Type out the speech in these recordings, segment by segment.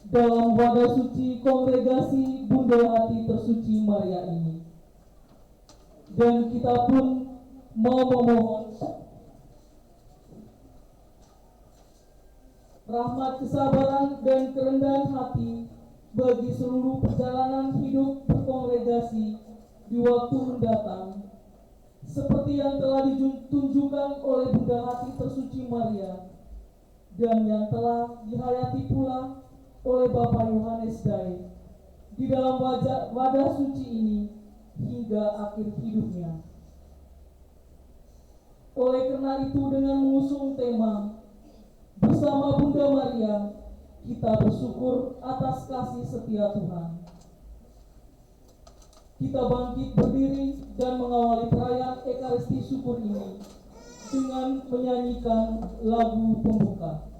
dalam wadah suci kongregasi Bunda Hati Tersuci Maria ini. Dan kita pun mau memohon rahmat kesabaran dan kerendahan hati bagi seluruh perjalanan hidup berkongregasi di waktu mendatang, seperti yang telah ditunjukkan oleh Bunda Hati Tersuci Maria dan yang telah dihayati pula oleh Bapak Yohanes Dae di dalam wadah suci ini hingga akhir hidupnya. Oleh karena itu, dengan mengusung tema bersama Bunda Maria, kita bersyukur atas kasih setia Tuhan. Kita bangkit berdiri dan mengawali perayaan Ekaristi Syukur ini dengan menyanyikan lagu pembuka.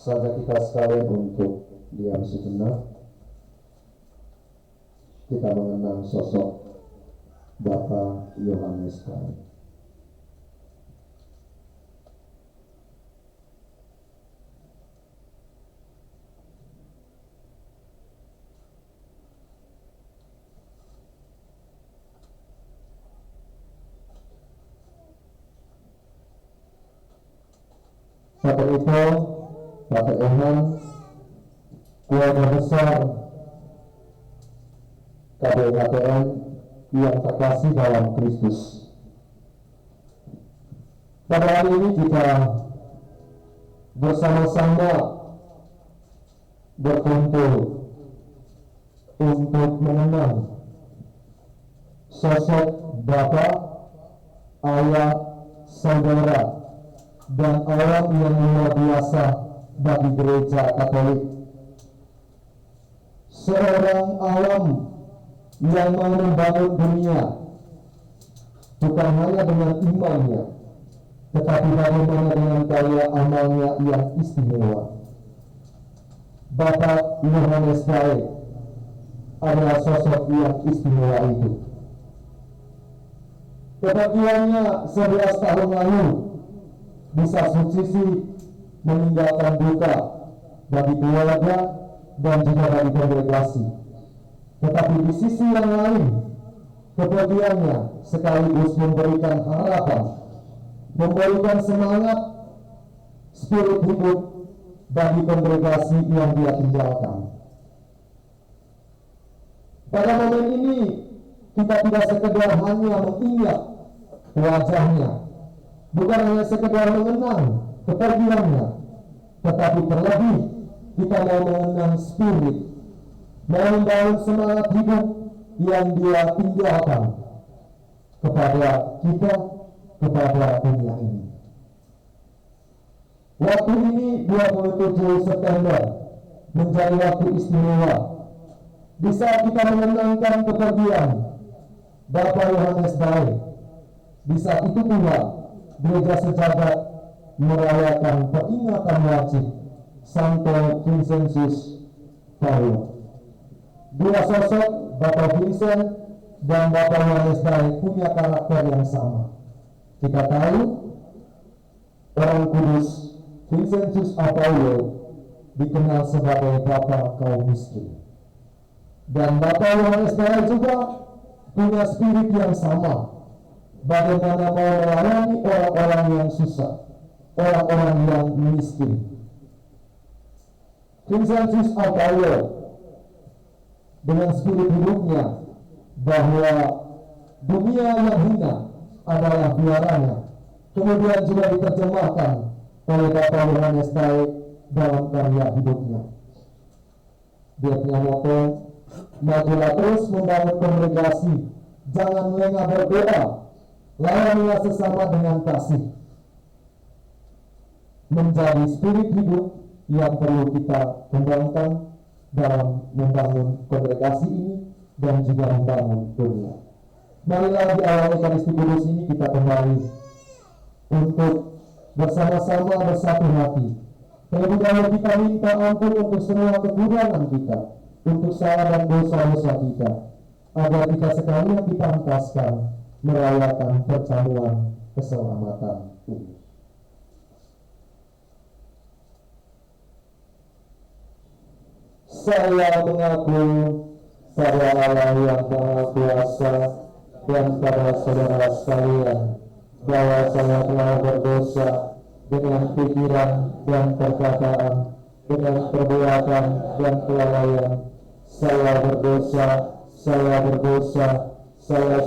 Saatnya kita sekalian untuk diam sejenak. Kita mengenang sosok Bapak Yohanes Dae. Saat itu, Bapak Eman, keluarga besar KBHTN yang terkasih dalam Kristus. Pada hari ini kita bersama-sama berkumpul untuk mengenang sosok Bapak, Ayah, Saudara, dan orang yang luar biasa bagi gereja Katolik. Seorang alam yang mau membangun dunia bukan hanya dengan imannya, tetapi bagaimana dengan karya amalnya yang istimewa. Bapak Yohanes Dae adalah sosok yang istimewa itu. Kebahagiaannya 11 tahun lalu bisa sukses meninggalkan duka bagi keluarga dan juga bagi kongregasi. Tetapi di sisi yang lain, kebahagiaannya sekaligus memberikan harapan, memberikan semangat, spirit hidup bagi kongregasi yang dia tinggalkan. Pada momen ini, kita tidak sekedar hanya mengingat wajahnya, bukan hanya sekedar mengenang kepergiannya, tetapi terlebih kita mau mengenang spirit, mau membangun semangat hidup yang dia tinggalkan kepada kita, kepada dunia ini. Waktu ini 27 September menjadi waktu istimewa di saat kita mengenangkan kepergian Bapak Yohanes Dae. Di saat itu pula Gereja Sejagat merayakan peringatan wajib Santo Vincentius Paulo. Dua sosok, Bapak Vincent dan Bapak Yohanes Dae, punya karakter yang sama. Kita tahu orang kudus Vincentius Paulo dikenal sebagai Bapak kaum miskin, dan Bapak Yohanes Dae juga punya spirit yang sama, bagaimana mau melayani orang-orang yang susah, orang-orang yang miskin. Vincentius Paulo dengan spirit hidupnya bahwa dunia yang hina adalah biaranya, kemudian juga diterjemahkan oleh Bapak Yohanes Dae dalam karya hidupnya. Dia punya moto, majulah terus membangun kongregasi, jangan lengah berdoa, layanilah sesama dengan kasih. Menjadi spirit hidup yang perlu kita kembangkan dalam membangun kongregasi ini dan juga membangun dunia. Marilah di awal Ekaristi Kudus ini kita kembali untuk bersama-sama bersatu hati. Terlebih dahulu kita minta ampun untuk semua kekurangan kita, untuk salah dan dosa-dosa kita, agar kita sekalian dipantaskan merayakan perjamuan keselamatan ini. Saya mengaku pada Allah yang Maha Kuasa dan pada saudara sekalian bahwa saya telah berdosa dengan pikiran dan perkataan, dengan perbuatan dan kelalaian. Saya berdosa, saya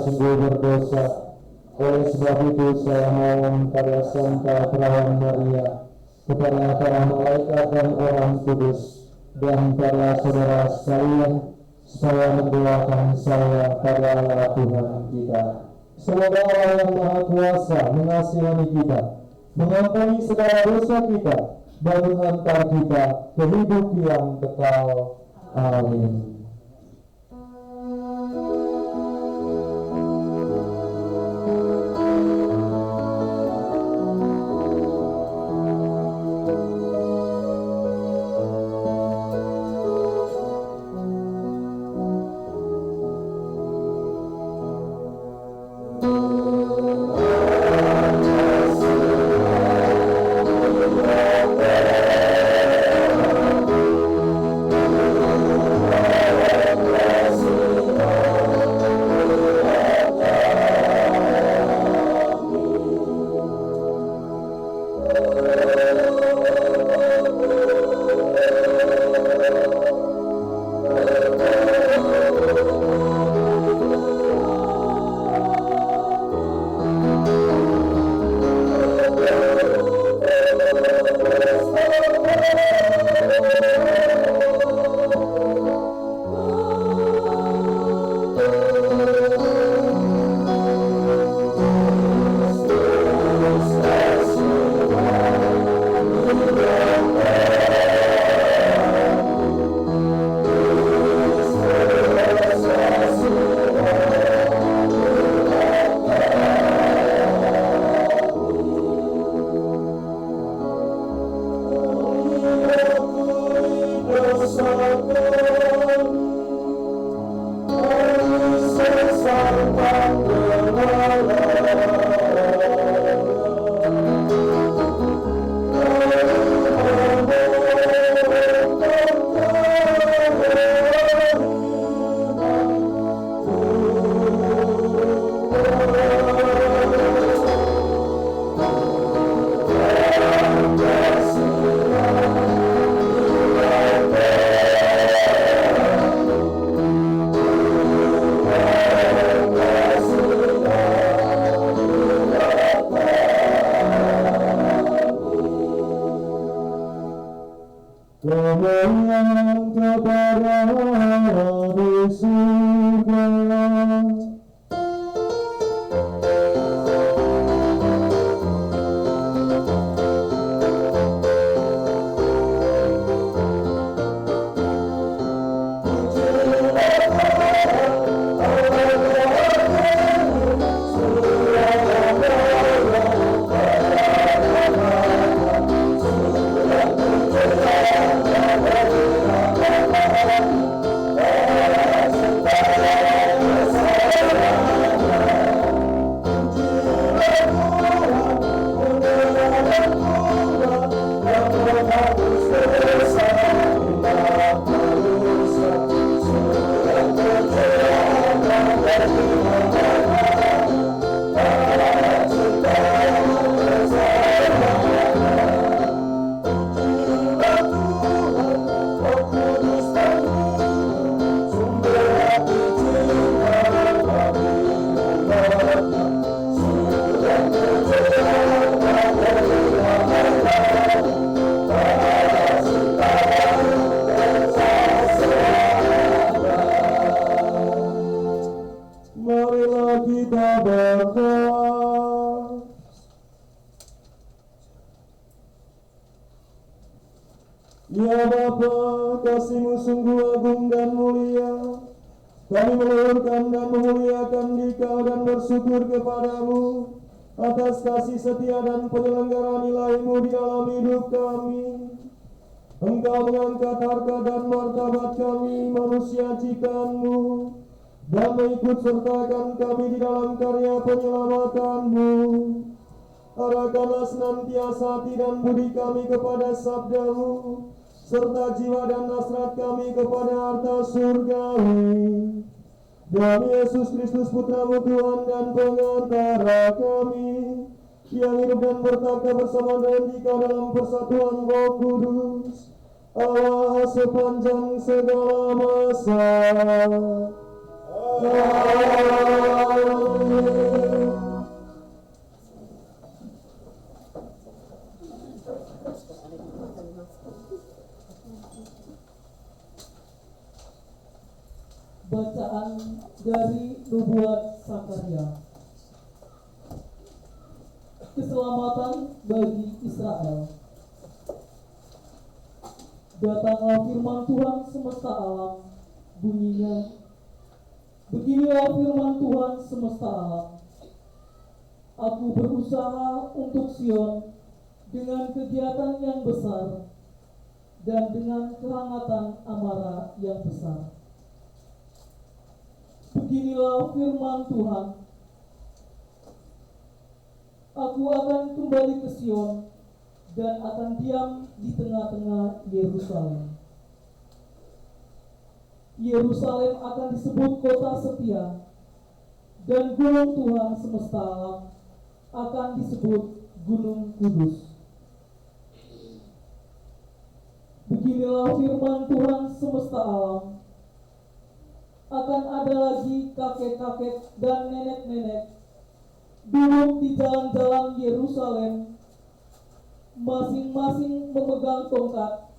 sungguh berdosa. Oleh sebab itu saya mohon pada Santa Perawan Maria, kepada para malaikat dan orang kudus, dan para saudara sekalian, saya mendoakan saya pada Allah Tuhan kita. Semoga Allah yang Maha Kuasa mengasihani kita, mengampuni segala dosa kita, dan menghantar kita ke hidup yang kekal. Amin. melayang kepada di surga. Marilah kita berdoa. Ya Bapa, kasih-Mu sungguh agung dan mulia. Kami meluhurkan dan memuliakan Dikau dan bersyukur kepadamu atas kasih setia dan penyelenggaraan ilahi-Mu di dalam hidup kami. Engkau mengangkat harga dan martabat kami, manusia ciptaan-Mu, dan mengikut sertakan kami di dalam karya penyelamatan-Mu. Arahkanlah senantiasa hati dan budi kami kepada sabda-Mu, serta jiwa dan hasrat kami kepada harta surgawi. Demi Yesus Kristus Putra-Mu Tuhan dan pengantara kami, yang hidup dan bertakhta bersama dengan Dikau dalam persatuan Roh Kudus, Allah sepanjang segala masa. Amin. Bacaan dari Nubuat Sakaria. Keselamatan bagi Israel. Datanglah firman Tuhan semesta alam, bunyinya, beginilah firman Tuhan semesta alam. Aku berusaha untuk Sion dengan kegiatan yang besar dan dengan kehangatan amarah yang besar. Beginilah firman Tuhan, aku akan kembali ke Sion dan akan diam di tengah-tengah Yerusalem. Yerusalem akan disebut kota setia, dan gunung Tuhan semesta alam akan disebut Gunung Kudus. Beginilah firman Tuhan semesta alam, akan ada lagi kakek-kakek dan nenek-nenek duduk di jalan-jalan Yerusalem, masing-masing memegang tongkat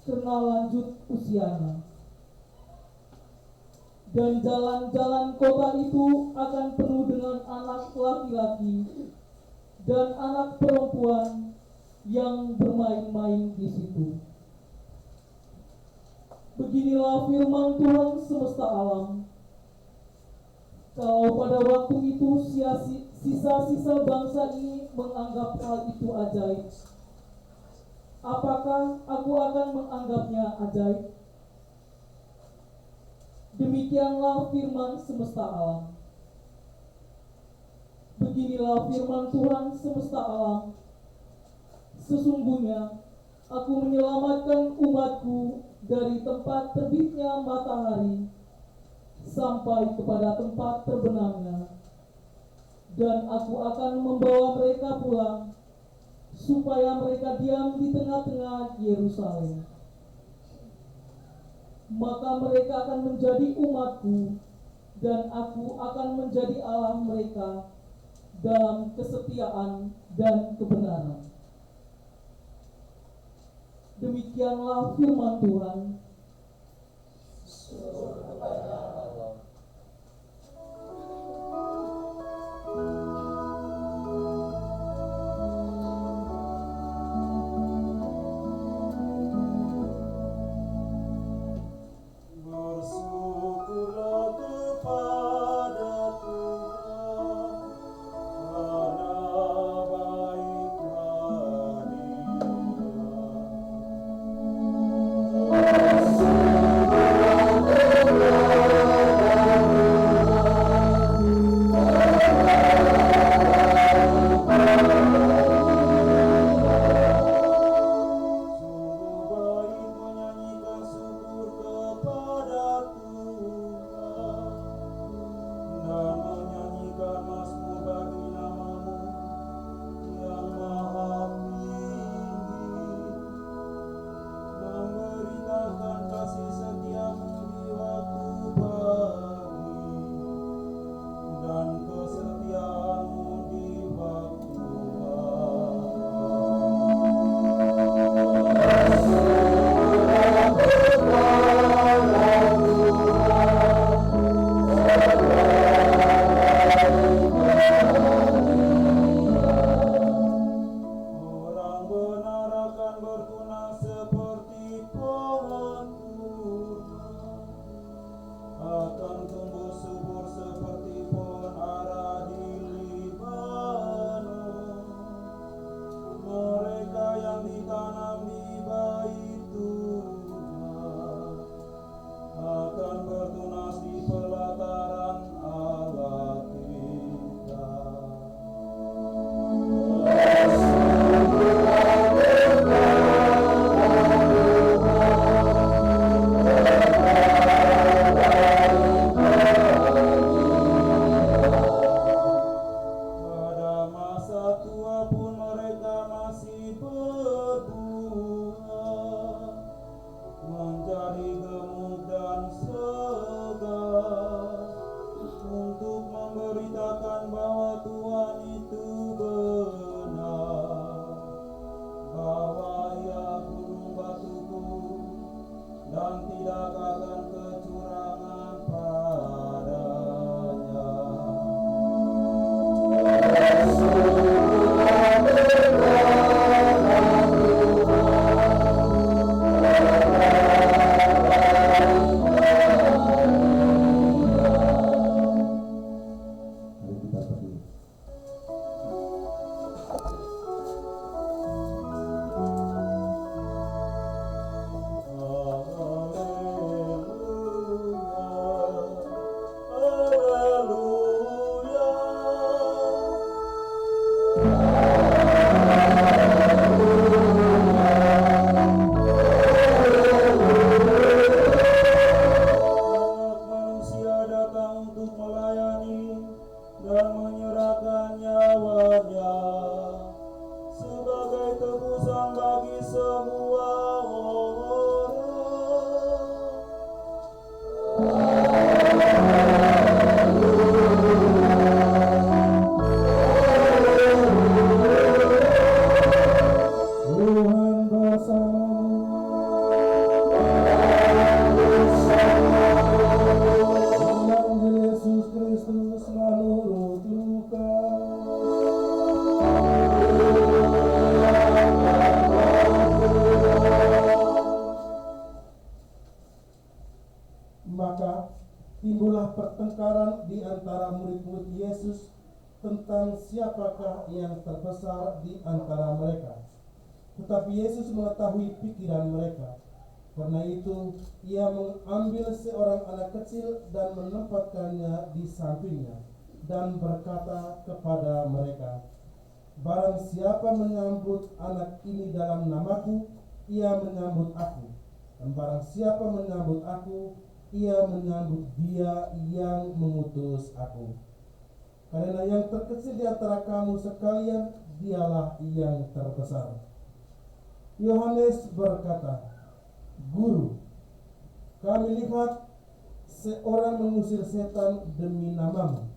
karena lanjut usianya. Dan jalan-jalan kota itu akan penuh dengan anak laki-laki dan anak perempuan yang bermain-main di situ. Beginilah firman Tuhan semesta alam. Kalau pada waktu itu sisa-sisa bangsa ini menganggap hal itu ajaib, apakah aku akan menganggapnya ajaib? Demikianlah firman semesta alam. Beginilah firman Tuhan semesta alam. Sesungguhnya aku menyelamatkan umatku dari tempat terbitnya matahari sampai kepada tempat terbenamnya, dan aku akan membawa mereka pulang supaya mereka diam di tengah-tengah Yerusalem. Maka mereka akan menjadi umatku, dan aku akan menjadi Allah mereka dalam kesetiaan dan kebenaran. Demikianlah firman Tuhan. Bersyukurlah kepada Tuhan, karena baiklah Sungguh baik menyanyikan syukur kepada Tuhan dan menyanyikan mazmur bagi nama-Mu yang maha tinggi, memberitakan kasih setia-Mu di waktu pagi dan kesetiaan-Mu di waktu Orang benar akan bertunas seperti pohon kurma, akan tumbuh subur seperti pohon ara di Libanon. Mereka yang ditanam di bait Tuhan akan bertunas di pelataran Allah kita. Pada masa tua pun mereka masih berbuah, menjadi gemuk dan segar, untuk memberitakan bahwa Tuhan itu benar, bahwa Ia gunung batuku dan tidak akan kecurangan padanya. Mari kita berdiri. Anak manusia datang untuk melayani dan menyerahkan nyawanya sebagai tebusan bagi semua orang. Tuhan bersamamu. Tuhan Yesus Kristus menurut Maka timbullah pertengkaran di antara murid-murid Yesus tentang siapakah yang terbesar di antara mereka. Tetapi Yesus mengetahui pikiran mereka. Karena itu, Ia mengambil seorang anak kecil dan menempatkannya di sampingnya, dan berkata kepada mereka, "Barang siapa menyambut anak ini dalam namaku, ia menyambut aku. Dan barang siapa menyambut aku, ia menyambut Dia yang mengutus aku. Karena yang terkecil di antara kamu sekalian, dialah yang terbesar." Yohanes berkata, "Guru, kami lihat seorang mengusir setan demi namamu,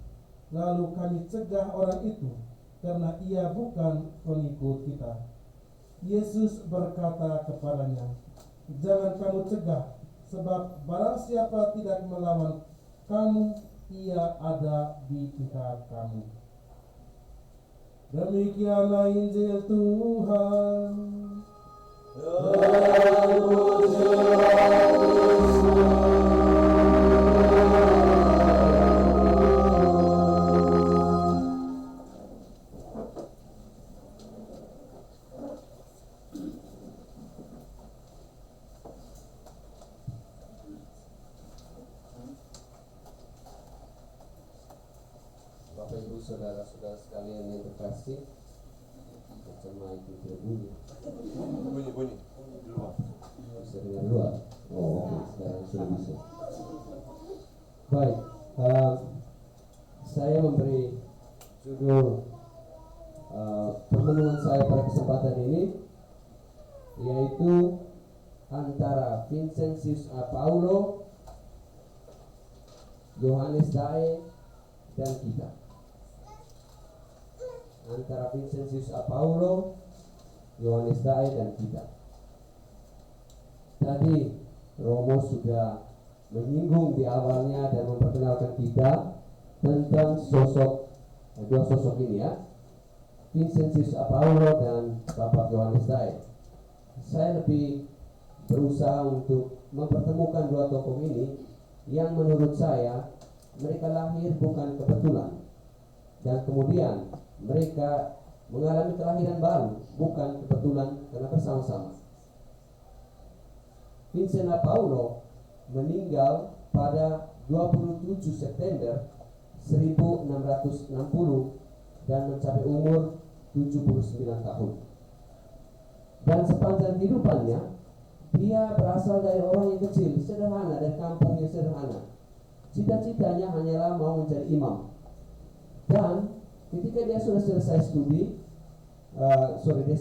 lalu kami cegah orang itu, karena ia bukan pengikut kita." Yesus berkata kepadanya, "Jangan kamu cegah, sebab barang siapa tidak melawan kamu, ia ada di pihak kamu." Demikianlah Injil Tuhan. Bapak Ibu saudara-saudara sekalian yang terkasih, bersama itu berbunyi. Bunyi di luar. Bisa dengar luar. Oh, sekarang sudah bisa. Baik, saya memberi judul pemenuhan saya pada kesempatan ini, yaitu antara Vincentius A. Paulo, Yohanes Dae, dan kita. Antara Vincentius A. Paulo, Yohanes Dae, dan kita. Tadi Romo sudah menyinggung di awalnya dan memperkenalkan kita tentang dua sosok ini ya, Vincentius A. Paulo dan Bapak Yohanes Dae. Saya lebih berusaha untuk mempertemukan dua tokoh ini yang menurut saya mereka lahir bukan kebetulan, dan kemudian mereka mengalami kelahiran baru bukan kebetulan karena bersama-sama. Vincent A. Paulo meninggal pada 27 September 1660 dan mencapai umur 79 tahun. Dan sepanjang kehidupannya dia berasal dari orang yang kecil, sederhana, dari kampung yang sederhana. Cita-citanya hanyalah mau menjadi imam. Dan ketika dia sudah selesai studi, dia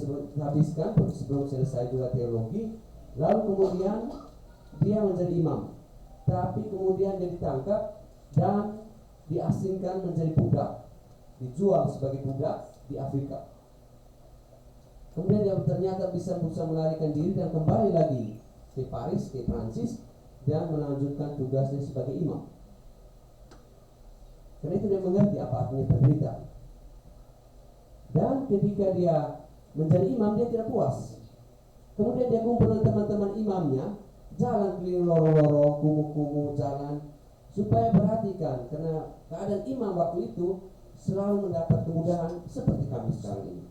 sebelum selesai juga teologi, lalu kemudian dia menjadi imam. Tapi kemudian dia ditangkap dan diasingkan menjadi budak, dijual sebagai budak di Afrika. Kemudian dia ternyata bisa melarikan diri dan kembali lagi ke Paris, ke Prancis, dan melanjutkan tugasnya sebagai imam. Karena itu dia mengerti apa artinya berderita. Dan ketika dia menjadi imam, dia tidak puas. Kemudian dia kumpul dengan teman-teman imamnya, jalan keliling lorong-lorong, kumuh-kumuh jalan, supaya perhatikan, karena keadaan imam waktu itu selalu mendapat kemudahan seperti kami sekarang ini.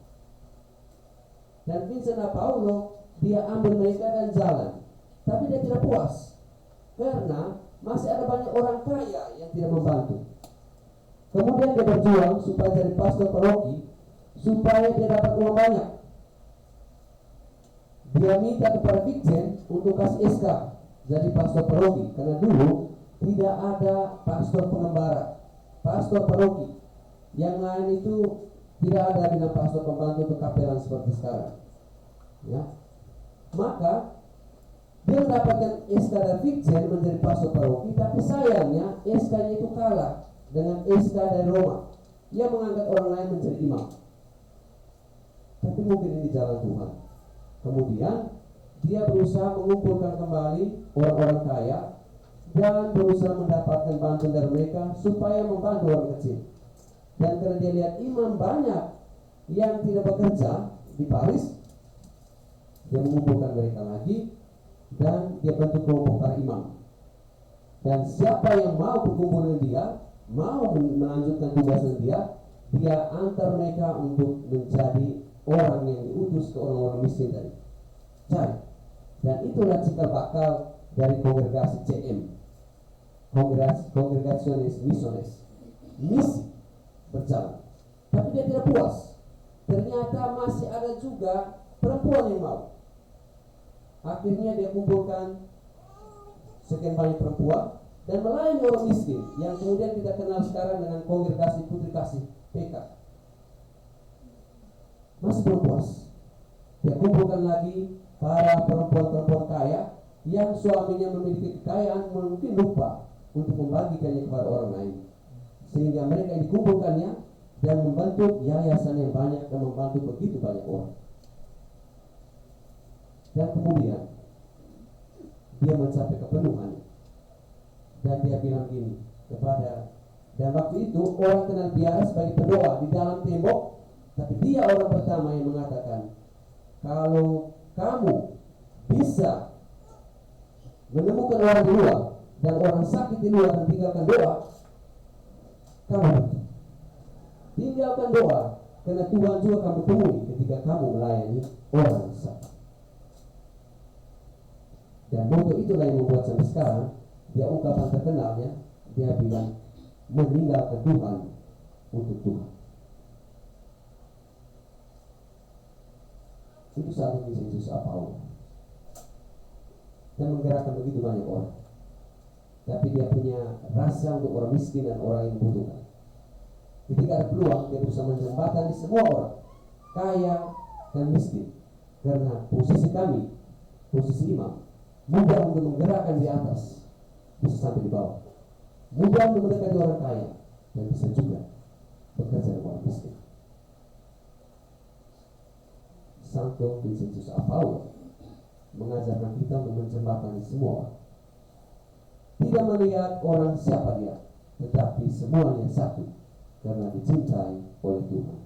Dan Vincent A. Paulo, dia ambil mereka dan jalan, tapi dia tidak puas karena masih ada banyak orang kaya yang tidak membantu. Kemudian dia berjuang supaya jadi pastor paroki, supaya dia dapat uang banyak. Dia minta kepada Vincent untuk kasih SK jadi pastor paroki, karena dulu tidak ada pastor pengembara, pastor paroki. Yang lain itu tidak ada dengan pastor pembantu untuk kapelan seperti sekarang. Ya, maka dia mendapatkan SK dari Vincent menjadi pastor paroki, tapi sayangnya SK-nya itu kalah dengan SK dari Roma yang mengangkat orang lain menjadi imam. Tapi mungkin ini jalan Tuhan. Kemudian dia berusaha mengumpulkan kembali orang-orang kaya dan berusaha mendapatkan bantuan dari mereka supaya membantu orang kecil. Dan karena dia lihat imam banyak yang tidak bekerja di Paris, dia mengumpulkan mereka lagi dan dia bentuk kelompok para imam. Dan siapa yang mau berkumpul dengan dia, mau melanjutkan tugasnya dia antar mereka untuk menjadi orang yang diutus ke orang-orang miskin tadi. Cari. Dan itulah cikal bakal dari kongregasi CM, Congregationes Missiones. Misi berjalan. Tapi dia tidak puas. Ternyata masih ada juga perempuan yang mau. Akhirnya dia kumpulkan sekian banyak perempuan dan melayani orang miskin yang kemudian kita kenal sekarang dengan Kongregasi Putri Kasih PK. Masih belum puas. Dia kumpulkan lagi para perempuan-perempuan kaya yang suaminya memiliki kekayaan, mungkin lupa untuk membagikannya kepada orang lain, sehingga mereka dikumpulkannya dan membentuk yayasan yang banyak dan membantu begitu banyak orang. Dan kemudian dia mencapai kepenuhan dan dia bilang gini kepada, dan waktu itu orang kenal biara sebagai pendoa di dalam tembok, tapi dia orang pertama yang mengatakan, kalau kamu bisa menemukan orang di luar dan orang sakit di luar dan tinggalkan doa, kamu pergi. Tinggalkan doa, karena Tuhan juga kamu temui ketika kamu melayani orang sakit. Dan moto itulah yang membuat sampai sekarang dia ungkapan terkenalnya, dia bilang meninggalkan Tuhan untuk Tuhan. Itu satu misi Yesus apa Allah, dan menggerakkan begitu banyak orang. Tapi dia punya rasa untuk orang miskin dan orang yang membutuhkan. Ketika ada peluang, dia berusaha menjembatani semua orang, kaya dan miskin. Karena posisi kami, posisi imam, mudah untuk menggerakkan di atas, bisa sampai di bawah. Mudah untuk mendekati orang kaya, dan bisa juga bekerja dengan orang miskin. Santo Vincentus Apaulo mengajarkan kita untuk menjembatani semua orang. Tidak melihat orang siapa dia, tetapi semuanya satu karena dicintai oleh Tuhan.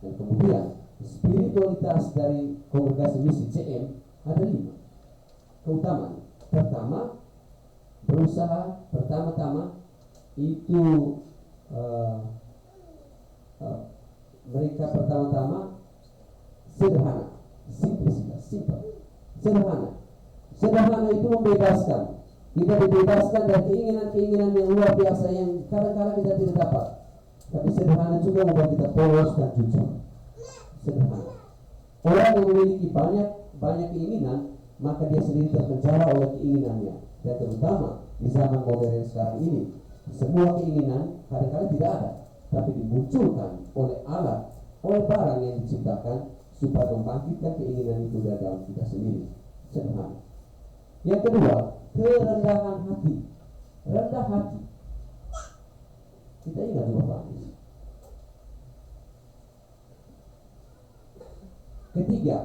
Dan kemudian spiritualitas dari kongregasi misi CM ada 5 keutamaan. Pertama, berusaha pertama-tama itu mereka pertama-tama sederhana, simple. Sederhana itu membebaskan. Kita dibebaskan dari keinginan-keinginan yang luar biasa yang kadang-kadang kita tidak dapat. Tapi sederhana juga membuat kita polos dan jujur. Sederhana. Orang yang memiliki banyak keinginan, maka dia sendiri terpenjara oleh keinginannya. Dan terutama di zaman modern sekarang ini, semua keinginan kadang-kadang tidak ada, tapi dimunculkan oleh alat, oleh barang yang diciptakan supaya membangkitkan keinginan itu dari dalam kita sendiri. Sederhana. Yang kedua, kerendahan hati. Rendah hati. Kita ingat juga Pak. Ketiga,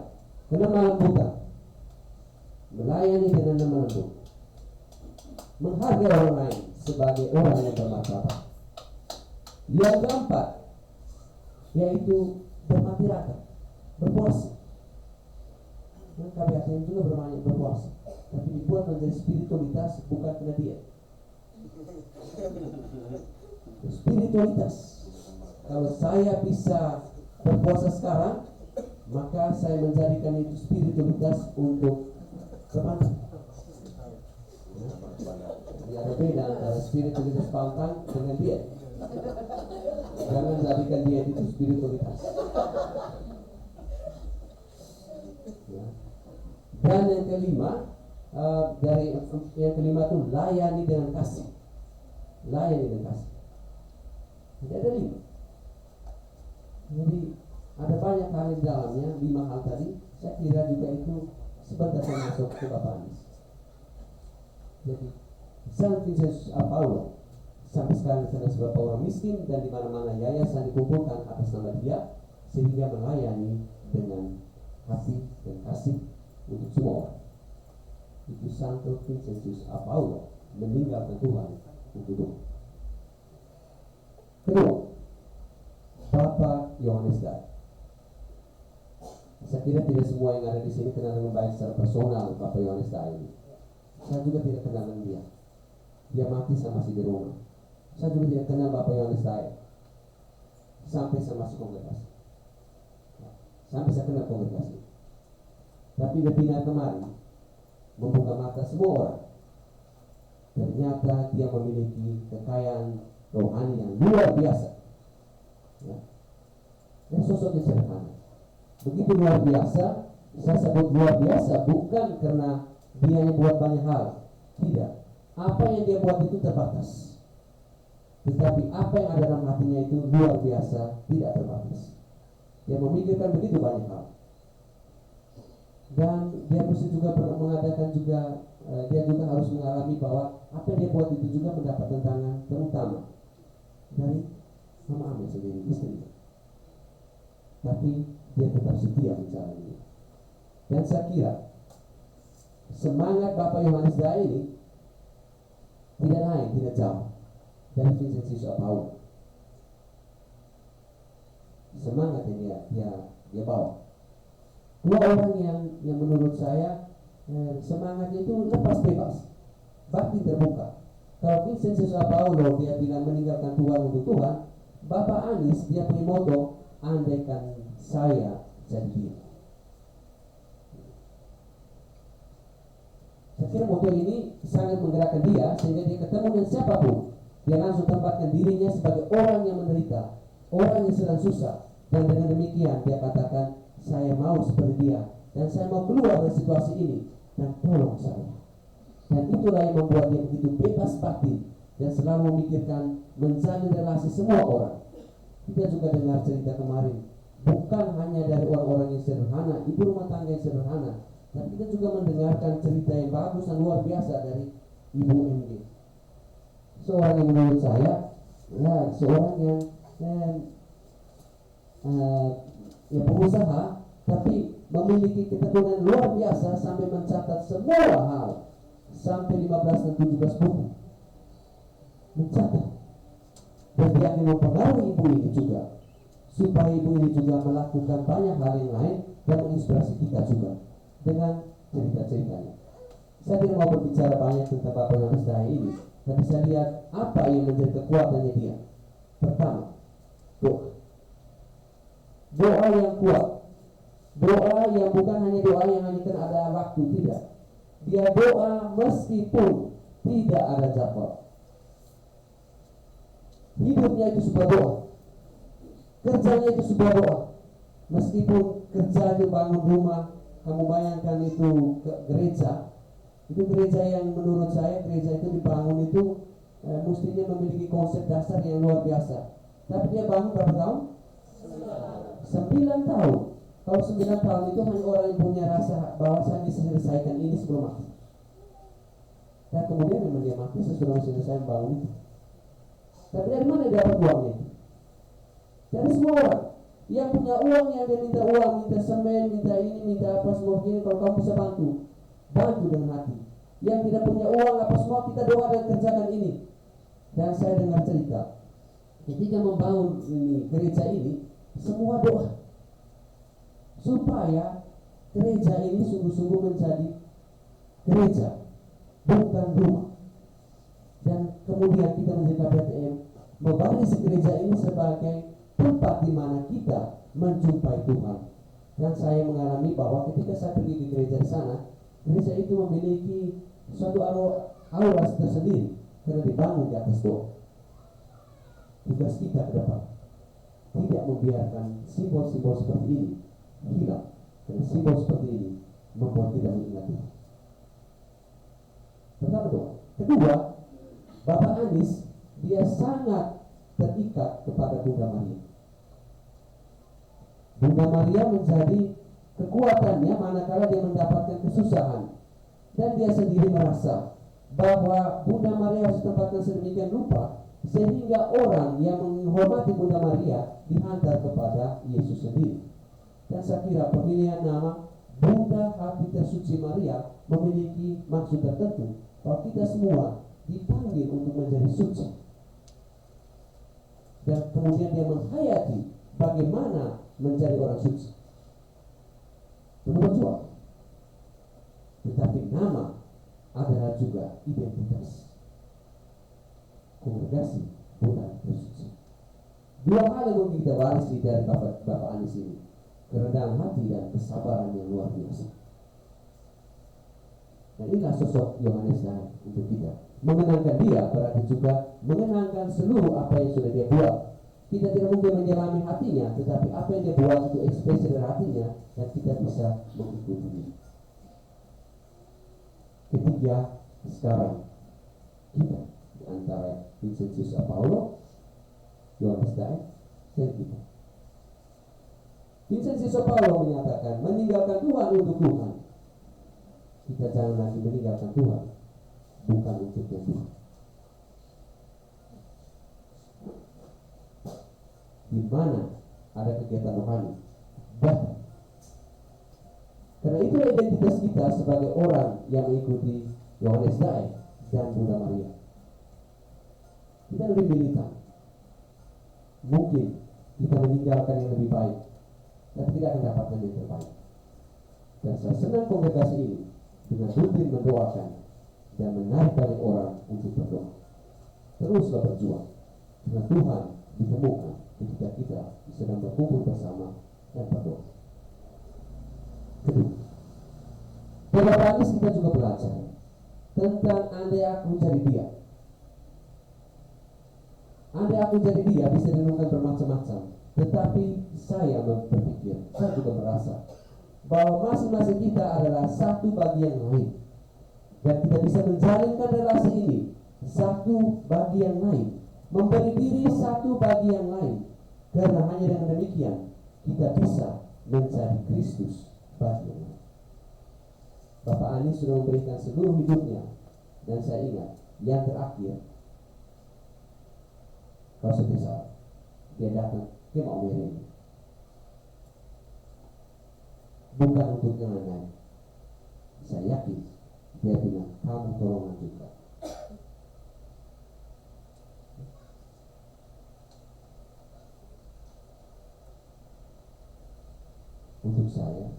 kelemah lembutan. Melayani dengan lemah lembut. Menghargai orang lain sebagai orang yang bermartabat. Yang keempat, yaitu bermati rata, berpuasa. Dan KBHTM juga berbanyak berpuasa, tapi dibuat menjadi spiritualitas, bukan kena diet. Spiritualitas. Kalau saya bisa berpuasa sekarang, maka saya menjadikan itu spiritualitas untuk bermati. Jadi ada beda antara spiritualitas pantang dengan diet. Jangan jadikan diet itu spiritualitas. Ya. Dan yang kelima, dari yang kelima itu layani dengan kasih. Layani dengan kasih. Jadi ada 5. Jadi ada banyak hal di dalamnya, 5 hal tadi. Saya kira juga itu sebentar saya masuk ke Bapak Anies. Jadi Santo Vincentus Apaulo sampai sekarang dikenal sebagai orang miskin, dan di mana-mana yayasan dikumpulkan atas nama dia, sehingga melayani dengan hati dan kasih untuk semua orang. Itu Santo Vincentus Apaulo, meninggalkan Tuhan untuk Tuhan. Kedua, Bapak Yohanes Day. Saya kira tidak semua yang ada di sini kenal dengan baik secara personal Bapak Yohanes Day ini. Saya juga tidak kenal dengan dia. Dia mati saya masih di rumah. Saya juga tidak kenal Bapak Yohanes Day sampai saya masuk kongregasi. Sampai saya kenal kongregasi. Tapi webinar kemarin membuka mata semua orang. Ternyata dia memiliki kekayaan rohani yang luar biasa. Ya. Dan sosoknya sederhana. Begitu luar biasa. Saya sebut luar biasa bukan karena dia yang buat banyak hal. Tidak. Apa yang dia buat itu terbatas. Tetapi apa yang ada dalam hatinya itu luar biasa, tidak terbatas. Dia memikirkan begitu banyak hal. Dan dia mesti juga mengadakan juga, dia juga harus mengalami bahwa apa yang dia buat itu juga mendapat tentangan, terutama dari Mama Amel sendiri, istrinya. Tapi dia tetap setia menjalani. Dan saya kira semangat Bapak Yohanes Dae ini tidak lain, tidak jauh dari Vincentius Paulus. Semangat yang dia bawa. Dua orang yang menurut saya semangatnya itu lepas bebas, bakti terbuka. Kalau Vincentius Paulus dia bilang meninggalkan Tuhan untuk Tuhan, Bapak Anies dia punya moto, andaikan saya jadi dia. Saya kira moto ini sangat menggerakkan dia, sehingga dia ketemu dengan siapapun, dia langsung tempatkan dirinya sebagai orang yang menderita, orang yang sedang susah, dan dengan demikian dia katakan, saya mau seperti dia, dan saya mau keluar dari situasi ini, dan tolong saya. Dan itulah yang membuat dia begitu bebas bakti dan selalu memikirkan menjalin relasi semua orang. Kita juga dengar cerita kemarin, bukan hanya dari orang-orang yang sederhana, ibu rumah tangga yang sederhana, tapi kita juga mendengarkan cerita yang bagus dan luar biasa dari Ibu MG. Seorang yang menurut saya, seorang yang pengusaha, tapi memiliki ketekunan luar biasa sampai mencatat semua hal, sampai 15 dan 17 buku. Mencatat. Dan dia akan mempengaruhi ibu ini juga, supaya ibu ini juga melakukan banyak hal yang lain dan menginspirasi kita juga dengan cerita-ceritanya. Saya tidak mau berbicara banyak tentang Bapak Yohanes Dae ini, tapi saya lihat apa yang menjadi kekuatannya dia. Pertama, doa. Doa yang kuat. Doa yang bukan hanya doa yang hanya kan ada waktu, tidak. Dia doa meskipun tidak ada jadwal. Hidupnya itu sebuah doa, kerjanya itu sebuah doa. Meskipun kerja itu bangun rumah, kamu bayangkan itu gereja, itu gereja yang menurut saya gereja itu dibangun itu mestinya memiliki konsep dasar yang luar biasa. Tapi dia bangun berapa tahun? 9 tahun. Kalau 9 tahun itu hanya orang yang punya rasa bahwa saya bisa selesaikan ini sebelum mati. Dan kemudian memang dia mati sesudah selesai membangun itu. Tapi dari mana dia dapat uangnya? Dari semua orang. Yang punya uang, yang dia minta uang, minta semen, minta ini, minta apa semua begini. Kalau kamu bisa bantu, bantu dengan hati. Yang tidak punya uang apa semua, kita doa dan kerjakan ini. Dan saya dengar cerita, ketika membangun ini gereja ini, semua doa supaya gereja ini sungguh-sungguh menjadi gereja, bukan rumah. Dan kemudian kita menjadi KPTM membangun gereja ini sebagai tempat di mana kita menjumpai Tuhan. Dan saya mengalami bahwa ketika saya pergi ke gereja di sana, gereja itu memiliki suatu aura tersendiri karena dibangun di atas doa. Tugas kita ke depan tidak membiarkan simbol-simbol seperti ini hilang, karena simbol seperti ini membuat kita mengingat Tuhan. Pertama doa. Kedua, Bapak Anies dia sangat terikat kepada Bunda Maria. Bunda Maria menjadi kekuatannya manakala dia mendapatkan kesusahan, dan dia sendiri merasa bahwa Bunda Maria harus ditempatkan sedemikian rupa sehingga orang yang menghormati Bunda Maria dihantar kepada Yesus sendiri. Dan saya kira pemilihan nama Bunda Hati Tersuci Maria memiliki maksud tertentu bahwa kita semua dipanggil untuk menjadi suci. Dan kemudian dia menghayati bagaimana menjadi orang suci. Berjuang. Tetapi nama adalah juga identitas. Kongregasi Bunda Tersuci. Dua hal yang mungkin kita warisi dari Bapak Anies ini: kerendahan hati dan kesabaran yang luar biasa. Dan inilah sosok Yohanes Dae untuk kita. Mengenangkan dia berarti juga mengenangkan seluruh apa yang sudah dia buat. Kita tidak mungkin menyelami hatinya, tetapi apa yang dia buat itu ekspresi dari hatinya, dan kita bisa mengikutinya. Ketiga, sekarang kita di antara Vincentius Paulus, Yohanes Dae, dan kita. Vincentius Paulus menyatakan meninggalkan Tuhan untuk Tuhan. Kita jangan lagi meninggalkan Tuhan bukan untuk Tuhan. Di mana ada kegiatan rohani, datang. Karena itulah identitas kita sebagai orang yang mengikuti Yohanes Dae dan Bunda Maria. Kita lebih militan. Mungkin kita meninggalkan yang lebih baik, tapi tidak akan dapatkan yang terbaik. Dan saya senang kongregasi ini dengan rutin mendoakan dan menarik banyak orang untuk berdoa. Teruslah berjuang, karena Tuhan ditemukan ketika kita sedang berkumpul bersama dan berdoa. Kedua, beberapa hadis kita juga belajar tentang andai aku jadi dia. Andai aku jadi dia bisa direnungkan bermacam-macam, tetapi saya berpikir, saya juga merasa bahwa masing-masing kita adalah satu bagian lain, dan kita bisa menjalinkan relasi ini satu bagian lain, memberi diri satu bagian lain, karena hanya dengan demikian kita bisa mencari Kristus bagian lain. Bapak Anies sudah memberikan seluruh hidupnya, dan saya ingat yang terakhir kalau saya dia datang ke Mau Mere bukan untuk yang lain. Saya yakin dia bilang kamu tolong lanjutkan. Untuk saya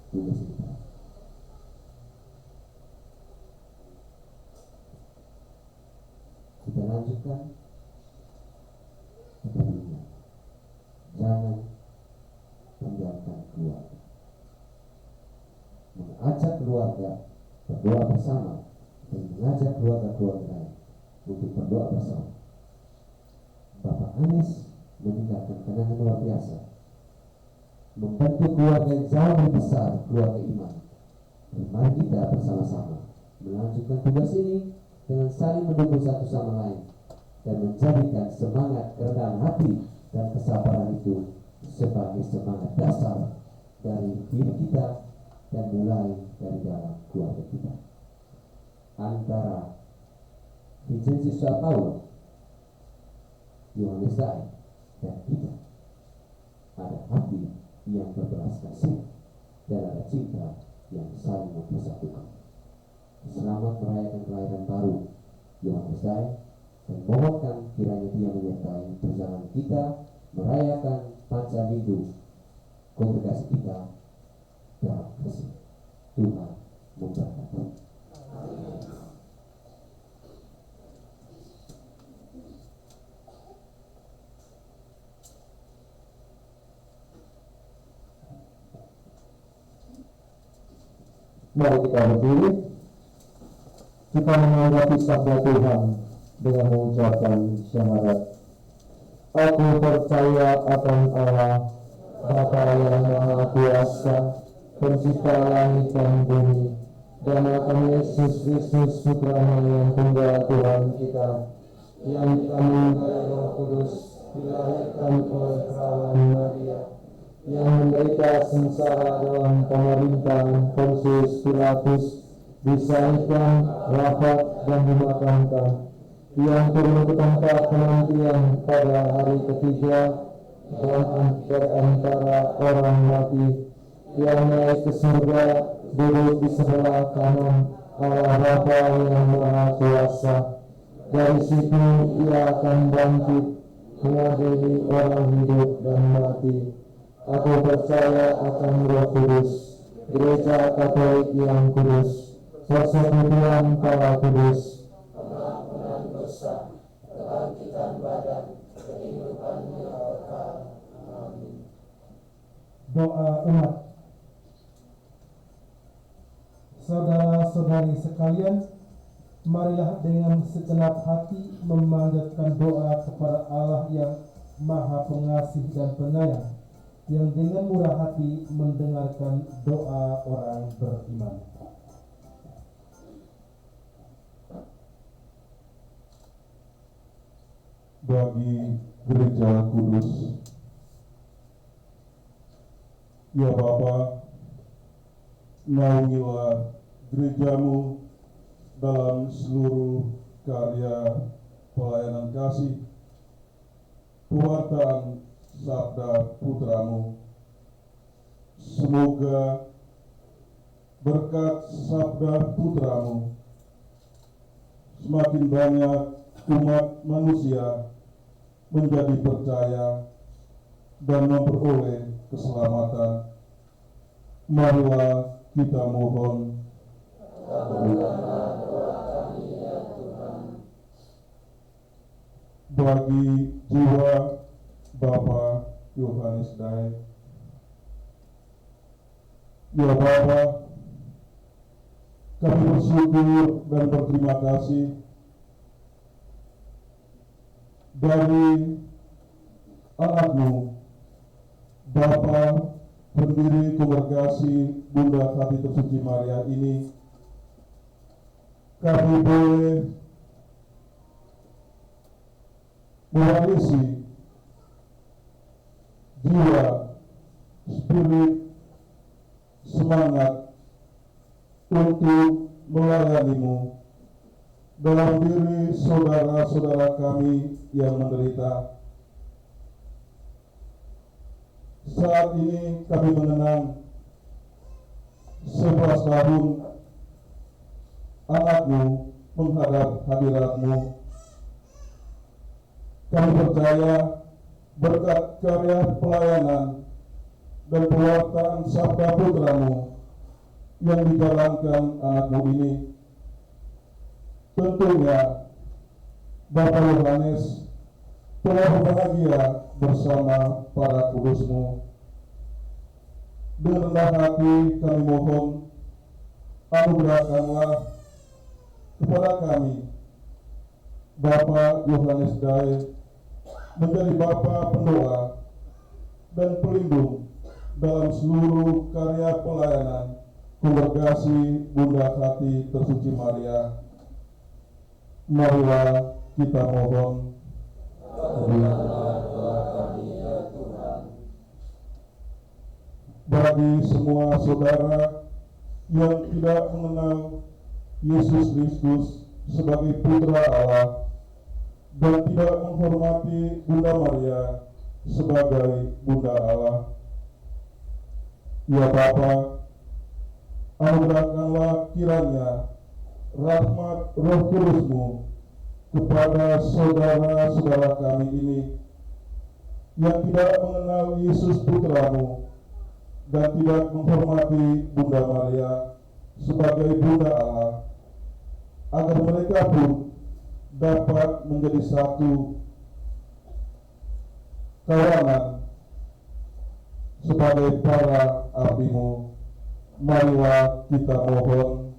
tugas kita. Kita lanjutkan. Kita ingat, jangan tinggalkan keluarga. Mengajak keluarga berdoa bersama dan mengajak keluarga-keluarga lain untuk berdoa bersama. Bapak Anies meninggalkan kenangan luar biasa, membentuk keluarga yang jauh lebih besar, keluarga iman. Dan mari kita bersama-sama melanjutkan tugas ini dengan saling mendukung satu sama lain dan menjadikan semangat kerendahan hati dan kesabaran itu sebagai semangat dasar dari diri kita dan mulai dari dalam keluarga kita. Antara Vincenzius Paul, Yohanes Dae, dan kita ada hati yang berbelas kasih dan ada cinta yang saling mempersatukan. Selamat merayakan kelahiran baru Yohanes Dae, dan mohonkan kiranya dia menyertai perjalanan kita merayakan Panca Minggu kongregasi kita dalam kasih. Tuhan memberkati. Mari kita berdiri. Kita menanggapi sabda Tuhan dengan mengucapkan syahadat. Aku percaya akan Allah, Bapa yang Maha Kuasa, Pencipta langit dan bumi, dan akan Yesus Kristus Putra-Nya yang tunggal Tuhan kita, yang dikandung oleh Roh Kudus, dilahirkan oleh perawan Maria, yang menderita sengsara dalam pemerintahan Pontius Pilatus, disalibkan, wafat, dan dimakamkan, yang turun ke tempat penantian pada hari ketiga, dan dari antara orang mati, yang naik ke surga, duduk di sebelah kanan Allah Bapa yang Maha Kuasa. Dari situ ia akan bangkit mengadili orang hidup dan mati. Aku percaya akan Roh Kudus, Gereja Katolik yang kudus, persekutuan para kudus, pengampunan dosa, kebangkitan badan, kehidupan yang kekal. Amin. Doa umat. Saudara-saudari sekalian, marilah dengan segenap hati memanjatkan doa kepada Allah yang Maha Pengasih dan Penyayang, yang dengan murah hati mendengarkan doa orang beriman. Bagi Gereja Kudus, ya Bapa, naungilah gerejamu dalam seluruh karya pelayanan kasih, pewartaan sabda putramu. Semoga berkat sabda putramu, semakin banyak umat manusia menjadi percaya dan memperoleh keselamatan. Marilah kita mohon. Bagi jiwa Bapak Yohanes Daeng, ya Bapak, kami bersyukur dan berterima kasih dari anakmu, Bapak pendiri Kongregasi Bunda Hati Tersuci Maria ini, kami boleh mewarisi jiwa, spirit, semangat untuk melayanimu dalam diri saudara-saudara kami yang menderita. Saat ini kami mengenang 11 tahun anakmu menghadap hadiratmu. Kami percaya berkat karya pelayanan dan pewartaan sabda putramu yang dijalankan anakmu ini, tentunya Bapak Yohanes telah bahagia bersama para kudusmu. Dengan rendah hati kami mohon, anugerahkanlah kepada kami Bapak Yohanes Daeng menjadi Bapa pendoa dan pelindung dalam seluruh karya pelayanan Kongregasi Bunda Hati Tersuci Maria. Marilah kita mohon. Bagi semua saudara yang tidak mengenal Yesus Kristus sebagai Putra Allah dan tidak menghormati Bunda Maria sebagai Bunda Allah, ya Bapa, anugerahkanlah kiranya rahmat Roh Kudus-Mu kepada saudara-saudara kami ini yang tidak mengenal Yesus Putra-Mu dan tidak menghormati Bunda Maria sebagai Bunda Allah, agar mereka pun dapat menjadi satu kawanan sebagai para abdi-Mu. Marilah kita mohon.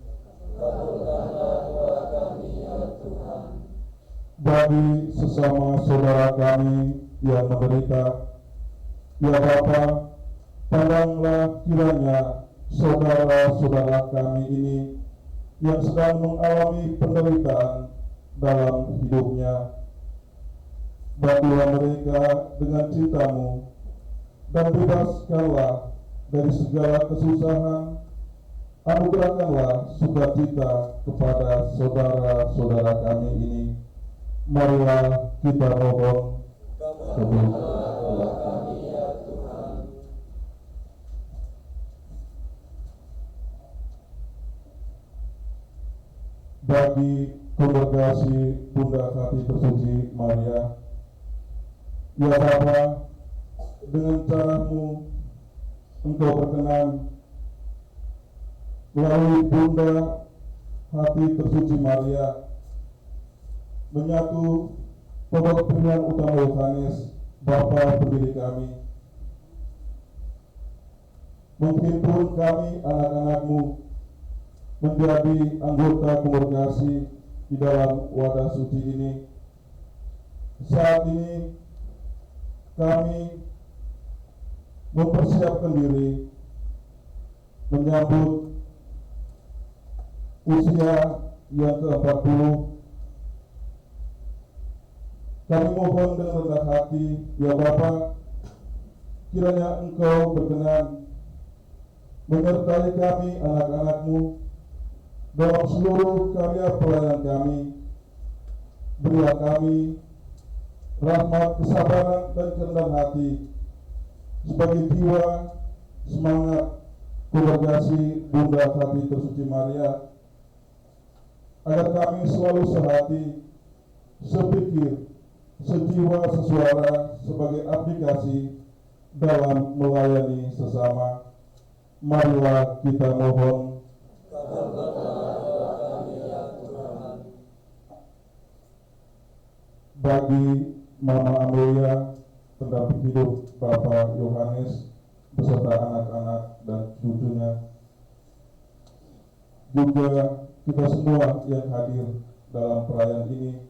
Bagi sesama saudara kami yang menderita, ya Bapa, pandanglah kiranya saudara-saudara kami ini yang sedang mengalami penderitaan dalam hidupnya. Bantulah mereka dengan cinta-Mu dan bebaskanlah dari segala kesusahan. Anugerahkanlah sukacita kepada saudara-saudara kami ini. Marilah kita mohon. Bagi Kongregasi Bunda Hati Tersuci Maria, ya Bapa, dengan cara-Mu Engkau berkenan melalui Bunda Hati Tersuci Maria menyatu pokok pilihan utama Yohanes, Bapa pendiri kami. Mungkin pun kami anak-anak-Mu menjadi anggota kongregasi di dalam wadah suci ini. Saat ini kami mempersiapkan diri menyambut usia yang ke-40. Kami mohon dengan rendah hati, ya Bapa, kiranya Engkau berkenan menyertai kami anak-anak-Mu dalam seluruh karya pelayanan kami. Berilah kami rahmat, kesabaran, dan kerendahan hati sebagai jiwa, semangat, Kongregasi Bunda Hati Tersuci Maria, agar kami selalu sehati, sepikir, sejiwa, sesuara sebagai aplikasi dalam melayani sesama. Marilah kita mohon. Bagi Mama Amelia, pendamping hidup Bapak Yohanes beserta anak-anak dan cucunya, juga kita semua yang hadir dalam perayaan ini,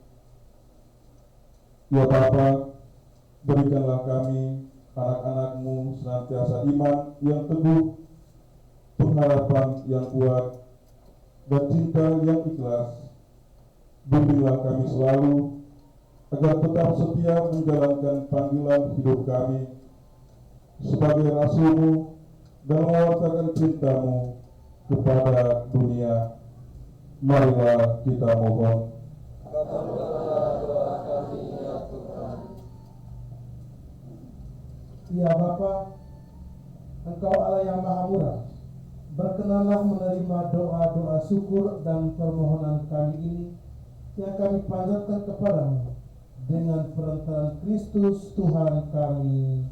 ya Bapa, berikanlah kami anak-anak-Mu senantiasa iman yang teguh, pengharapan yang kuat, dan cinta yang ikhlas. Bimbinglah kami selalu agar tetap setia menjalankan panggilan hidup kami sebagai Rasul-Mu dan mewartakan cinta-Mu kepada dunia. Marilah kita mohon. Ya Bapa, Engkau Allah yang Maha Murah, berkenanlah menerima doa-doa syukur dan permohonan kami ini yang kami panjatkan kepadamu dengan perantaraan Kristus Tuhan kami.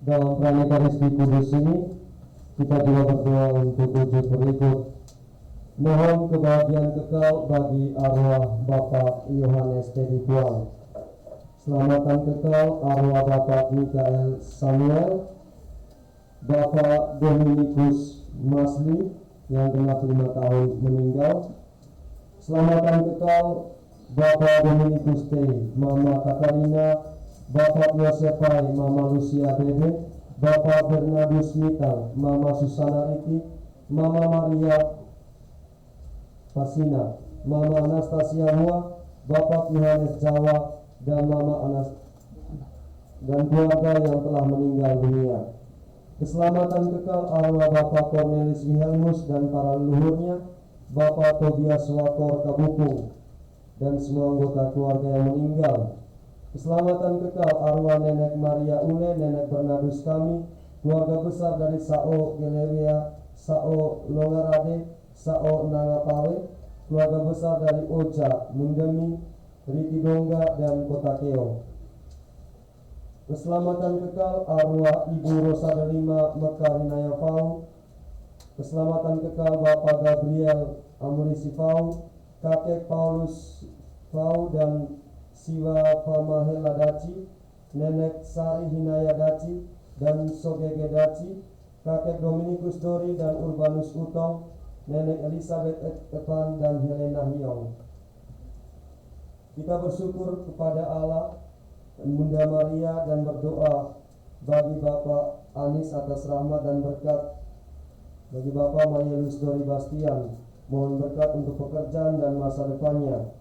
Dalam perayaan Ekaristi Kudus ini, kita juga berdoa untuk wujud berikut. Mohon kebahagiaan kekal bagi arwah Bapak Yohanes Teddy Puang. Selamatan kekal arwah Bapak Mikael Samuel, Bapak Dominikus Masli yang genap 5 tahun meninggal. Selamatan kekal Bapak Dominikus T, Mama Katarina, Bapak Yosepai, Mama Lucia Bebe, Bapak Bernardus Mitang, Mama Susana Riti, Mama Maria Pasina, Mama Anastasia Hua, Bapak Yohanes Jawa, dan Mama Anas dan keluarga yang telah meninggal dunia. Keselamatan kekal arwah Bapak Cornelis Wilhelmus dan para leluhurnya, Bapak Tobias Wakor Kabukung, dan semua anggota keluarga yang meninggal. Keselamatan kekal arwah Nenek Maria Ule, Nenek Bernardus kami, keluarga besar dari Sao Gelewia, Sao Longarade, Sao Nangapawe, keluarga besar dari Oja, Mundemi, Riki Dongga, dan Kota Keo. Keselamatan kekal arwah Ibu Rosa Delima Mekarinaya Fau. Keselamatan kekal Bapak Gabriel Amurisi Fau, Kakek Paulus Fau dan Siwa Famahela Daci, Nenek Sari Hinaya Daci dan Sogege Daci, Kakek Dominikus Dori dan Urbanus Utong, Nenek Elizabeth Evan dan Helena Hiong. Kita bersyukur kepada Allah dan Bunda Maria dan berdoa bagi Bapak Anis atas rahmat dan berkat, bagi Bapak Mayelus Dori Bastian, mohon berkat untuk pekerjaan dan masa depannya.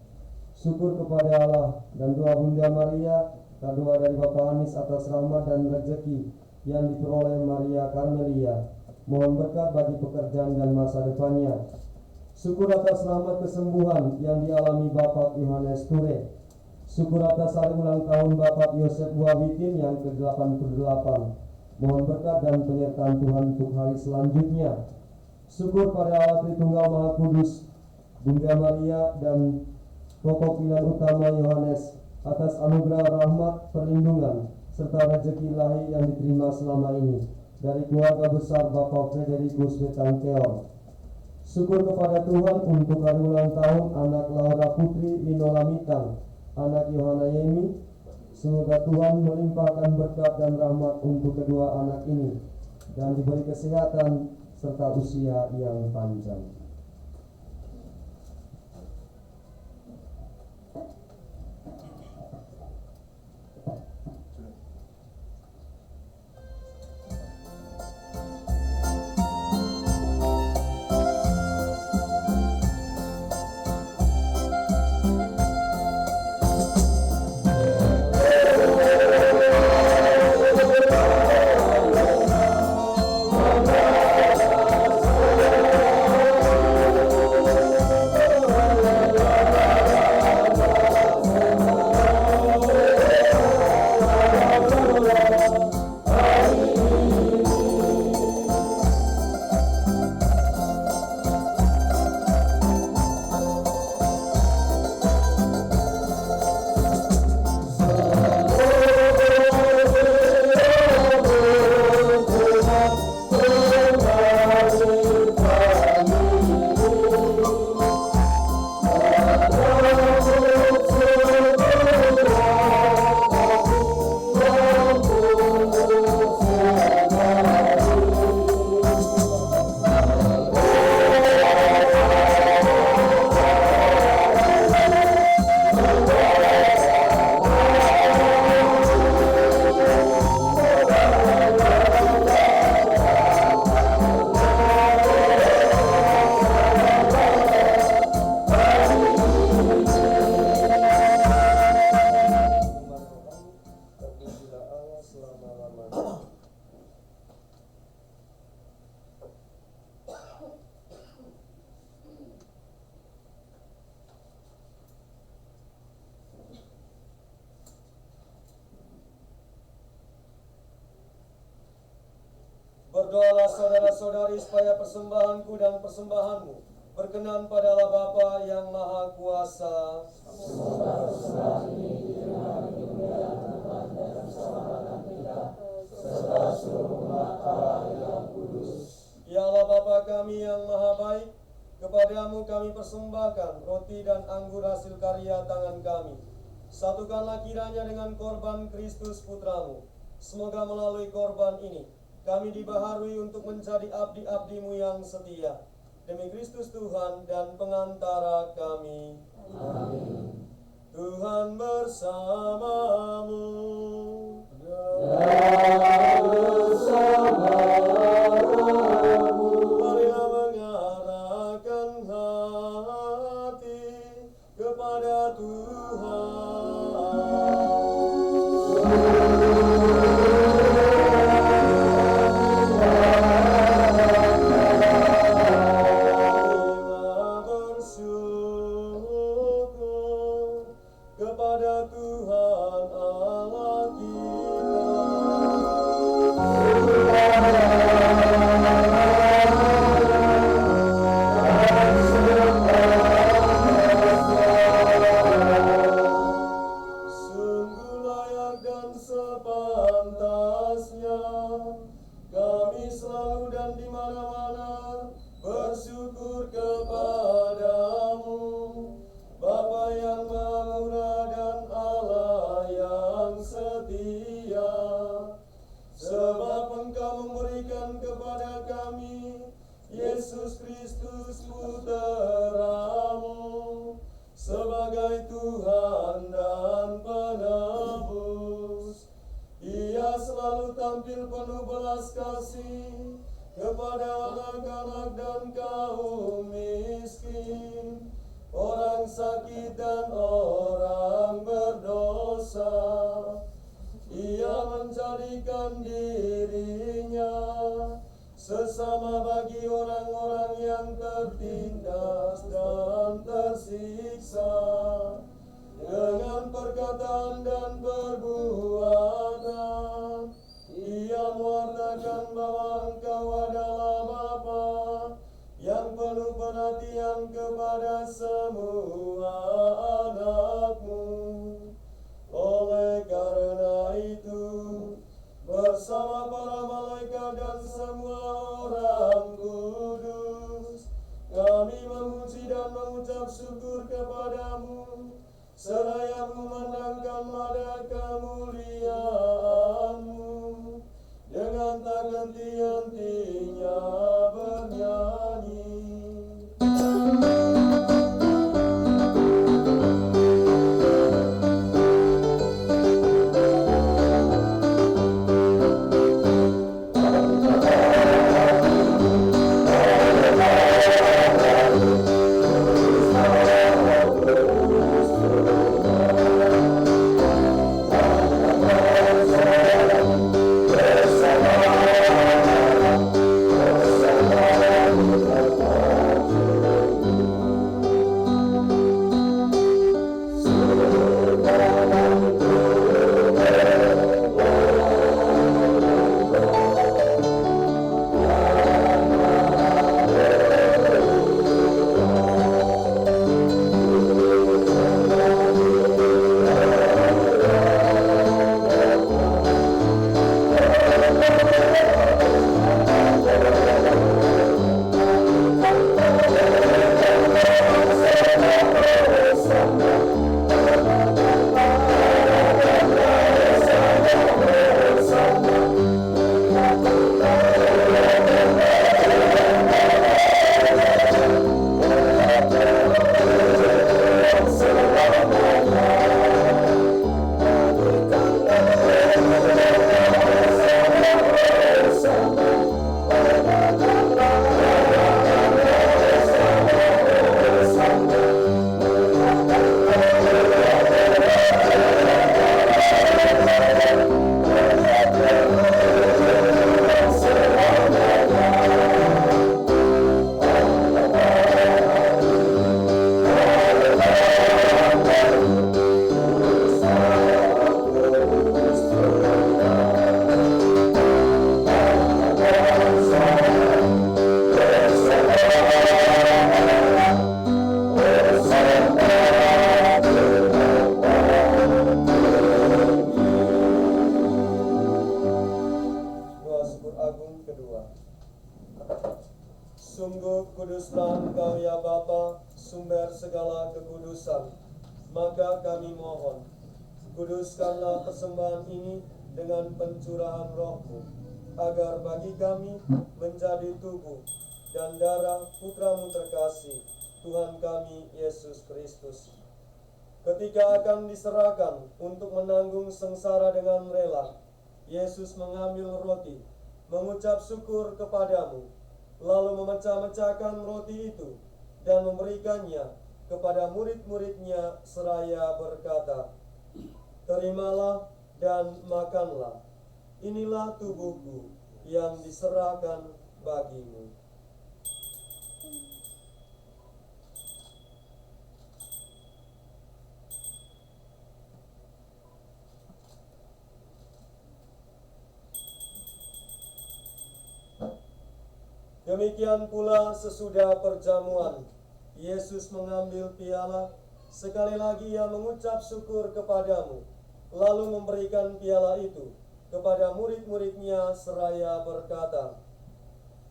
Syukur kepada Allah dan doa Bunda Maria dan doa dari Bapak Anis atas rahmat dan rezeki yang diperoleh Maria Carmelia, mohon berkat bagi pekerjaan dan masa depannya. Syukur atas rahmat kesembuhan yang dialami Bapak Yohanes Ture. Syukur atas hari ulang tahun Bapak Yosef Buabitin yang ke-88. Mohon berkat dan penyertaan Tuhan untuk hari selanjutnya. Syukur pada Allah Tritunggal Maha Kudus, Bunda Maria dan pokok pilihan utama Yohanes atas anugerah rahmat, perlindungan, serta rezeki ilahi yang diterima selama ini dari keluarga besar Bapak Frederikus Betangkeor. Syukur kepada Tuhan untuk hari ulang tahun anak Laura Putri Linola Mitang, anak Yohana Yemi. Semoga Tuhan melimpahkan berkat dan rahmat untuk kedua anak ini dan diberi kesehatan serta usia yang panjang. Berdoalah saudara-saudari supaya persembahanku dan persembahanmu berkenan padalah Bapa yang Maha Kuasa. Ya Allah Bapa kami yang Maha Baik, kepadamu kami persembahkan roti dan anggur hasil karya tangan kami. Satukanlah kiranya dengan korban Kristus Putramu. Semoga melalui korban ini kami dibaharui untuk menjadi abdi-abdimu yang setia. Demi Kristus Tuhan dan pengantara kami. Amin. Tuhan bersamamu. Dan bersamamu. Marilah mengarahkan hati kepada Tuhan. Kepada Tuhan Allah sungguh layak dan sepantasnya kami selalu dan di mana-mana bersyukur kepadamu, Bapa yang Maha Murah dan Allah yang setia, sebab Engkau memberikan kepada kami Yesus Kristus Putra-Mu sebagai Tuhan dan Penebus. Ia selalu tampil penuh belas kasih kepada anak-anak dan kaum miskin, orang sakit dan orang berdosa. Ia menjadikan dirinya sesama bagi orang-orang yang tertindas dan tersiksa. Dengan perkataan dan perbuatan Ia mewartakan bahwa Engkau adalah Bapa yang penuh perhatian kepada semua anak-Mu. Oleh karena itu, bersama para malaikat dan semua orang kudus, kami memuji dan mengucap syukur kepadamu, seraya memandangkan lada kemuliaan-Mu dengan tak henti-hentinya bernyanyi. Bersama Engkau ya Bapa, sumber segala kekudusan, maka kami mohon, kuduskanlah persembahan ini dengan pencurahan Roh-Mu, agar bagi kami menjadi tubuh dan darah Putra-Mu terkasih, Tuhan kami Yesus Kristus. Ketika akan diserahkan untuk menanggung sengsara dengan rela, Yesus mengambil roti, mengucap syukur kepadamu, lalu memecah-mecahkan roti itu dan memberikannya kepada murid-muridnya seraya berkata, "Terimalah dan makanlah, inilah tubuhku yang diserahkan bagimu." Demikian pula sesudah perjamuan, Yesus mengambil piala, sekali lagi Ia mengucap syukur kepadamu, lalu memberikan piala itu kepada murid-muridnya seraya berkata,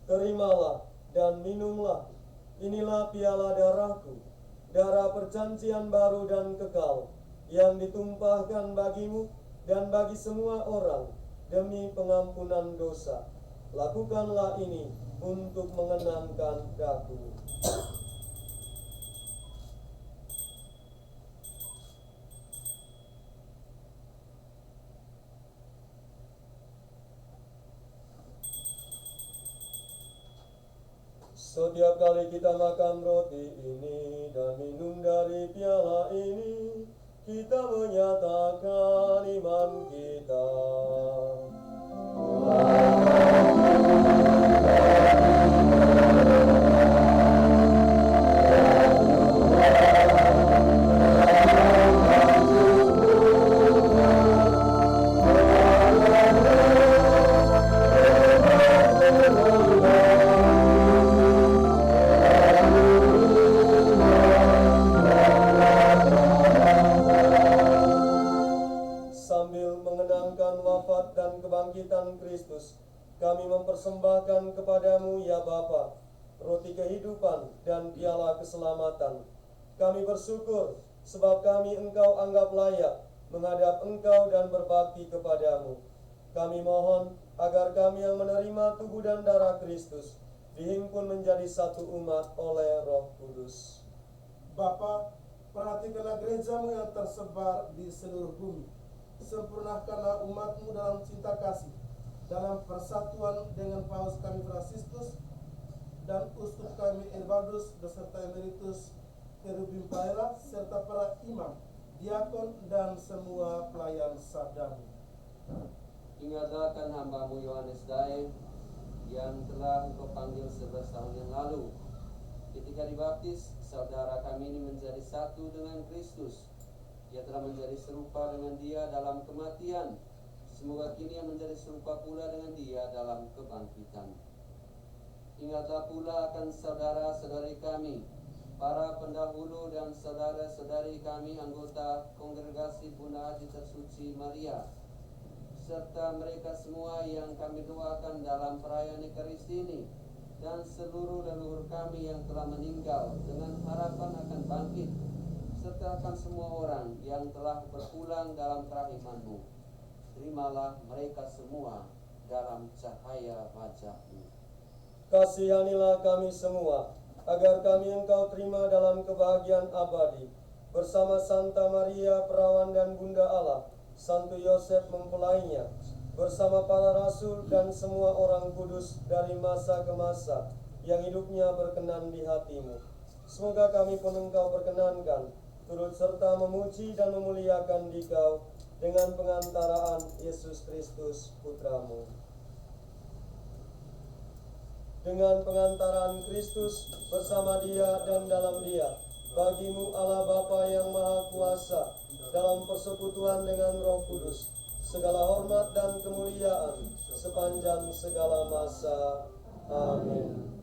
"Terimalah dan minumlah, inilah piala darahku, darah perjanjian baru dan kekal, yang ditumpahkan bagimu dan bagi semua orang demi pengampunan dosa. Lakukanlah ini untuk mengenangkan daku." Setiap kali kita makan roti ini dan minum dari piala ini, kita menyatakan iman kita. Kristus, kami mempersembahkan kepadamu ya Bapa, roti kehidupan dan piala keselamatan. Kami bersyukur sebab kami Engkau anggap layak menghadap Engkau dan berbakti kepadamu. Kami mohon agar kami yang menerima tubuh dan darah Kristus dihimpun menjadi satu umat oleh Roh Kudus. Bapa, perhatikanlah gerejamu yang tersebar di seluruh bumi. Sempurnakanlah umatmu dalam cinta kasih, dalam persatuan dengan Paus kami Fransiskus dan Uskup kami Edvardus beserta Emeritus Cherubim Paera serta para imam, diakon dan semua pelayan sabdamu. Ingatlah hamba-Mu Yohanes Daeng yang telah Engkau panggil 11 tahun yang lalu. Ketika dibaptis, saudara kami ini menjadi satu dengan Kristus. Ia telah menjadi serupa dengan Dia dalam kematian. Semoga kini ia menjadi serupa pula dengan Dia dalam kebangkitan. Ingatlah pula akan saudara-saudari kami, para pendahulu dan saudara-saudari kami anggota Kongregasi Bunda Haji Tersuci Maria, serta mereka semua yang kami doakan dalam perayaan Ekaristi ini, dan seluruh leluhur kami yang telah meninggal dengan harapan akan bangkit, serta akan semua orang yang telah berpulang dalam kerahiman-Mu. Terimalah mereka semua dalam cahaya wajah-Mu. Kasihanilah kami semua, agar kami Engkau terima dalam kebahagiaan abadi, bersama Santa Maria Perawan dan Bunda Allah, Santo Yosef mempelainya, bersama para rasul dan semua orang kudus dari masa ke masa, yang hidupnya berkenan di hati-Mu. Semoga kami pun Engkau perkenankan, turut serta memuji dan memuliakan Dikau, dengan pengantaraan Yesus Kristus Putra-Mu. Dengan pengantaraan Kristus bersama Dia dan dalam Dia, bagi-Mu Allah Bapa yang Maha Kuasa, dalam persekutuan dengan Roh Kudus, segala hormat dan kemuliaan sepanjang segala masa. Amin.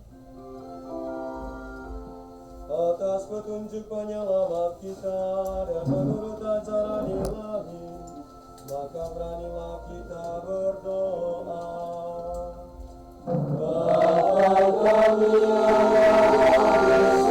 Atas petunjuk penyelamat kita dan menurut ajaran ilahi, maka beranilah kita berdoa. Bapa kami yang ada di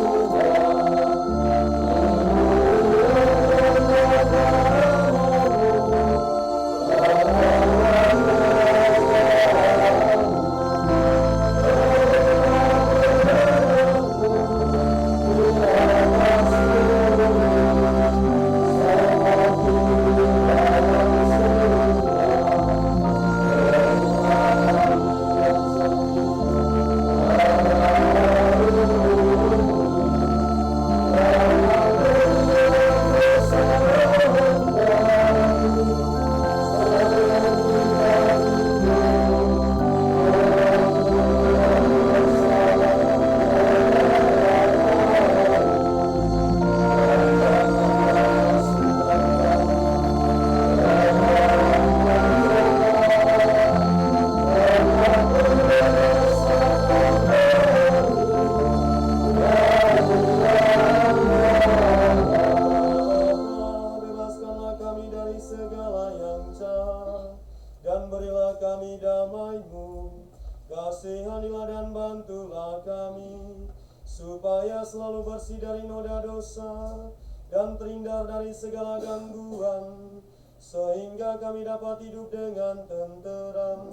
kami, supaya selalu bersih dari noda dosa dan terhindar dari segala gangguan, sehingga kami dapat hidup dengan tenteram,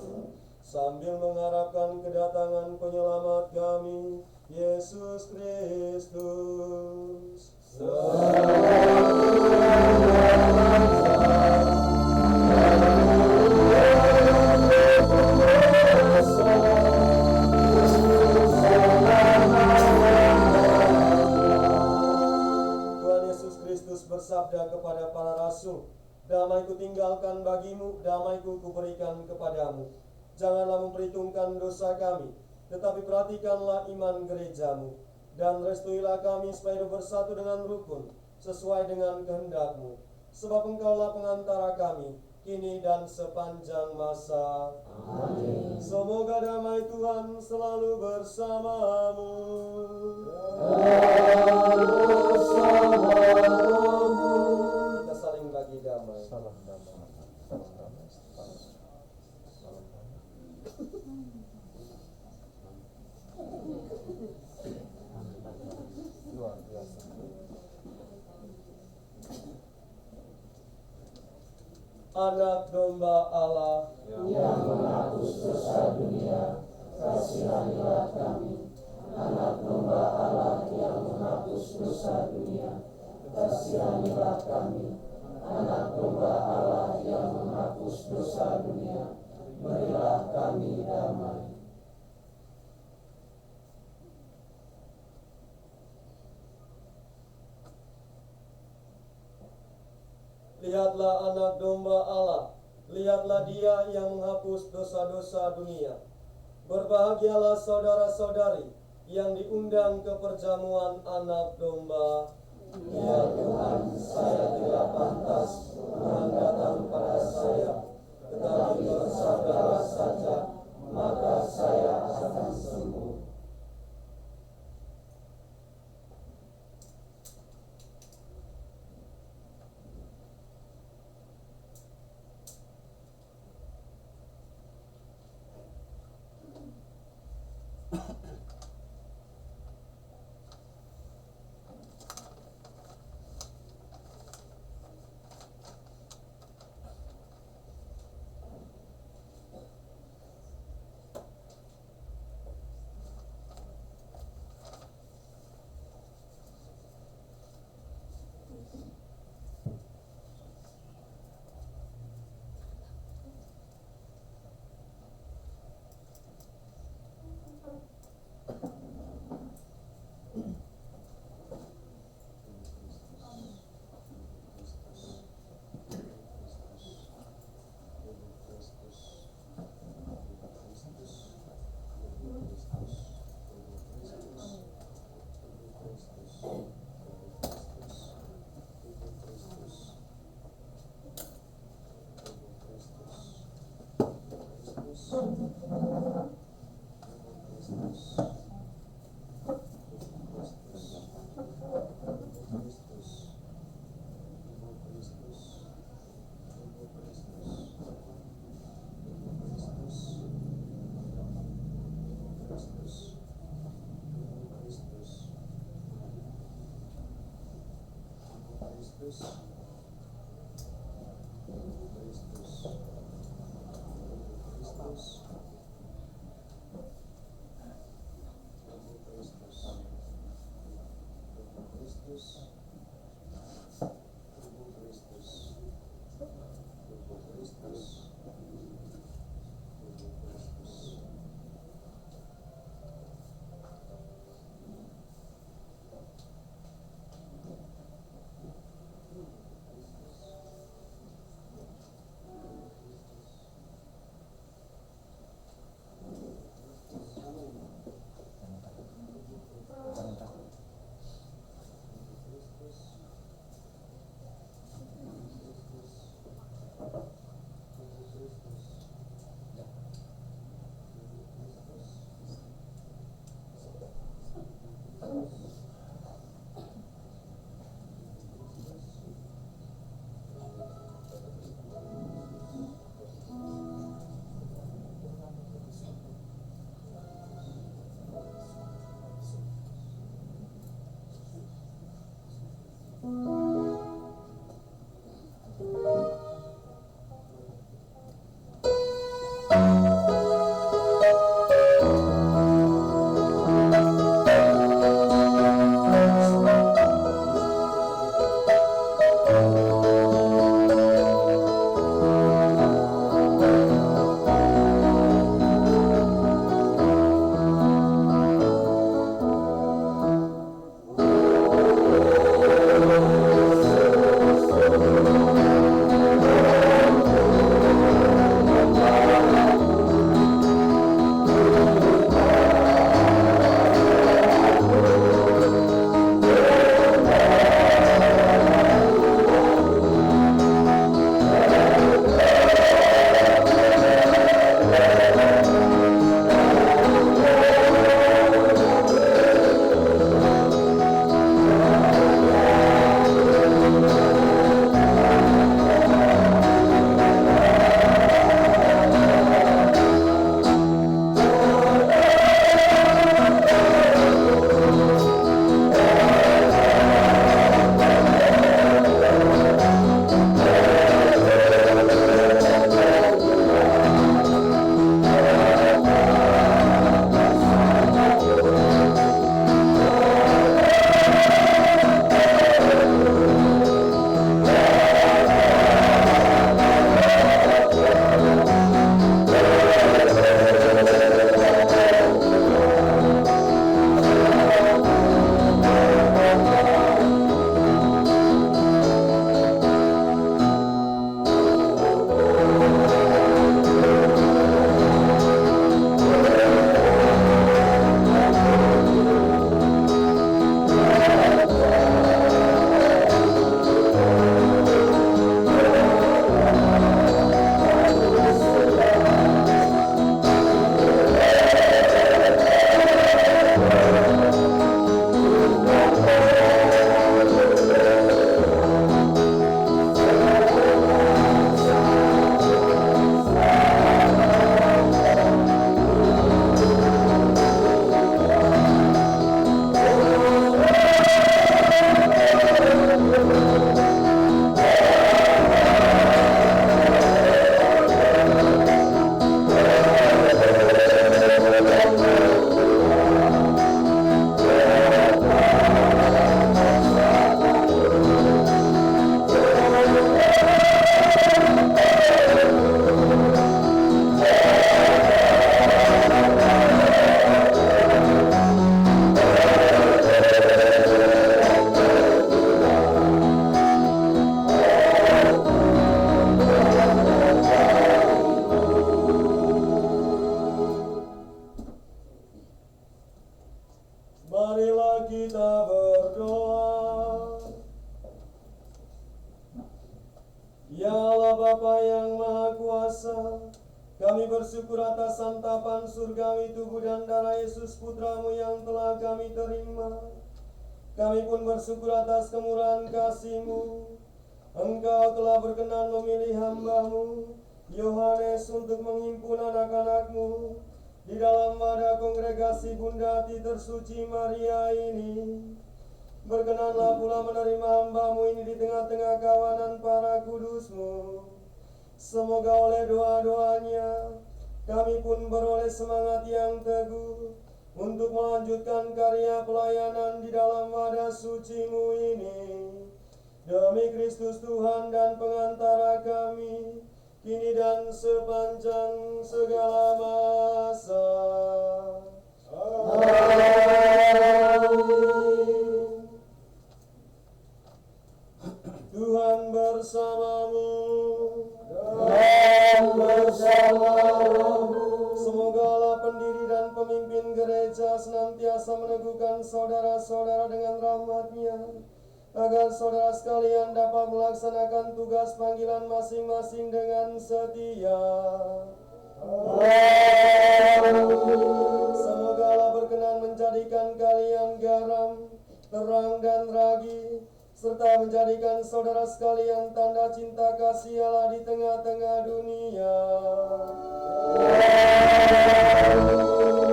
sambil mengharapkan kedatangan penyelamat kami, Yesus Kristus. Tuhan Yesus Kristus bersabda kepada para rasul, "Damai kutinggalkan bagimu, damai-Ku kuberikan kepadamu. Janganlah memperhitungkan dosa kami, tetapi perhatikanlah iman gerejamu, dan restuilah kami supaya bersatu dengan rukun, sesuai dengan kehendak-Mu. Sebab Engkaulah pengantara kami, kini dan sepanjang masa. Amin. Semoga damai Tuhan selalu bersamamu. Kita saling bagi damai. Salam damai. Salam damai. Salam damai. Luar biasa. Anak domba Allah yang menghapus dosa dunia, kasihanilah kami. Anak domba Allah yang menghapus dosa dunia, kasihanilah kami. Anak domba Allah yang menghapus dosa dunia, berilah kami damai. Lihatlah anak domba Allah, lihatlah Dia yang menghapus dosa-dosa dunia. Berbahagialah saudara-saudari yang diundang ke perjamuan anak domba. Ya Tuhan, saya tidak pantas Tuhan datang pada saya, tetapi bersabdalah saja, maka saya akan sembuh. Marilah kita berdoa. Ya Allah Bapa yang Maha Kuasa, kami bersyukur atas santapan surgawi tubuh dan darah Yesus Putramu yang telah kami terima. Kami pun bersyukur atas kemurahan kasih-Mu. Engkau telah berkenan memilih hamba-Mu, Yohanes, untuk menghimpun anak-anak-Mu di dalam wadah kongregasi Bunda Hati Tersuci Maria ini. Berkenanlah pula menerima hamba-Mu ini di tengah-tengah kawanan para kudus-Mu. Semoga oleh doa-doanya kami pun beroleh semangat yang teguh untuk melanjutkan karya pelayanan di dalam wadah suci-Mu ini. Demi Kristus Tuhan dan pengantara kami, kini dan sepanjang segala masa. Amin. Tuhan bersamamu dan bersama rohmu. Semoga Allah pendiri dan pemimpin gereja senantiasa meneguhkan saudara-saudara dengan rahmat-Nya, agar saudara sekalian dapat melaksanakan tugas panggilan masing-masing dengan setia. Semoga Allah berkenan menjadikan kalian garam, terang dan ragi, serta menjadikan saudara sekalian tanda cinta kasih Allah di tengah-tengah dunia.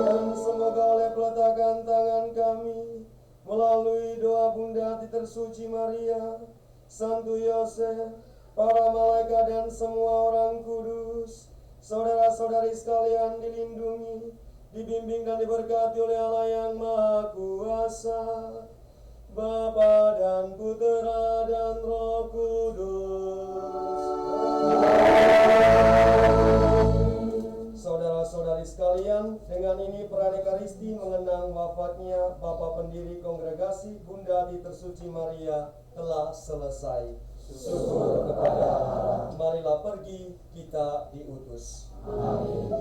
Dan semoga oleh peletakan tangan kami melalui doa Bunda Bunda Hati Tersuci Maria, Santo Yosef, para malaikat dan semua orang kudus, saudara-saudari sekalian dilindungi, dibimbing dan diberkati oleh Allah yang Maha Kuasa, Bapa dan Putera dan Roh Kudus. Saudara-saudari sekalian, dengan ini perayaan Ekaristi mengenang wafatnya Bapak Pendiri Kongregasi Bunda Hati Tersuci Maria telah selesai. Syukur kepada Allah. Marilah pergi, kita diutus. Amin.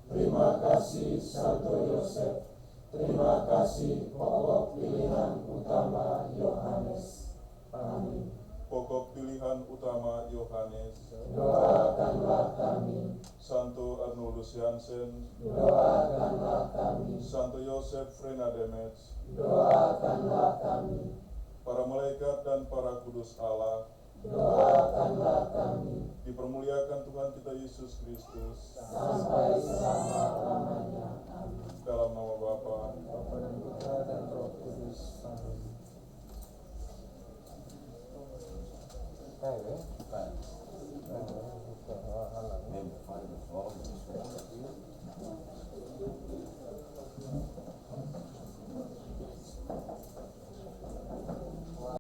Terima kasih Santo Yosef. Terima kasih pokok pilihan utama Yohanes. Amin. Pokok pilihan utama Yohanes. Doakanlah kami. Santo Arnoldus Jansen. Doakanlah kami. Santo Yosef Frenademetz. Doakanlah kami. Para malaikat dan para kudus Allah. Doakanlah kami. Dipermuliakan Tuhan kita Yesus Kristus. Sampai selama-lamanya. Amin. Dalam nama Bapa Dan Putra dan Roh Kudus. Amin.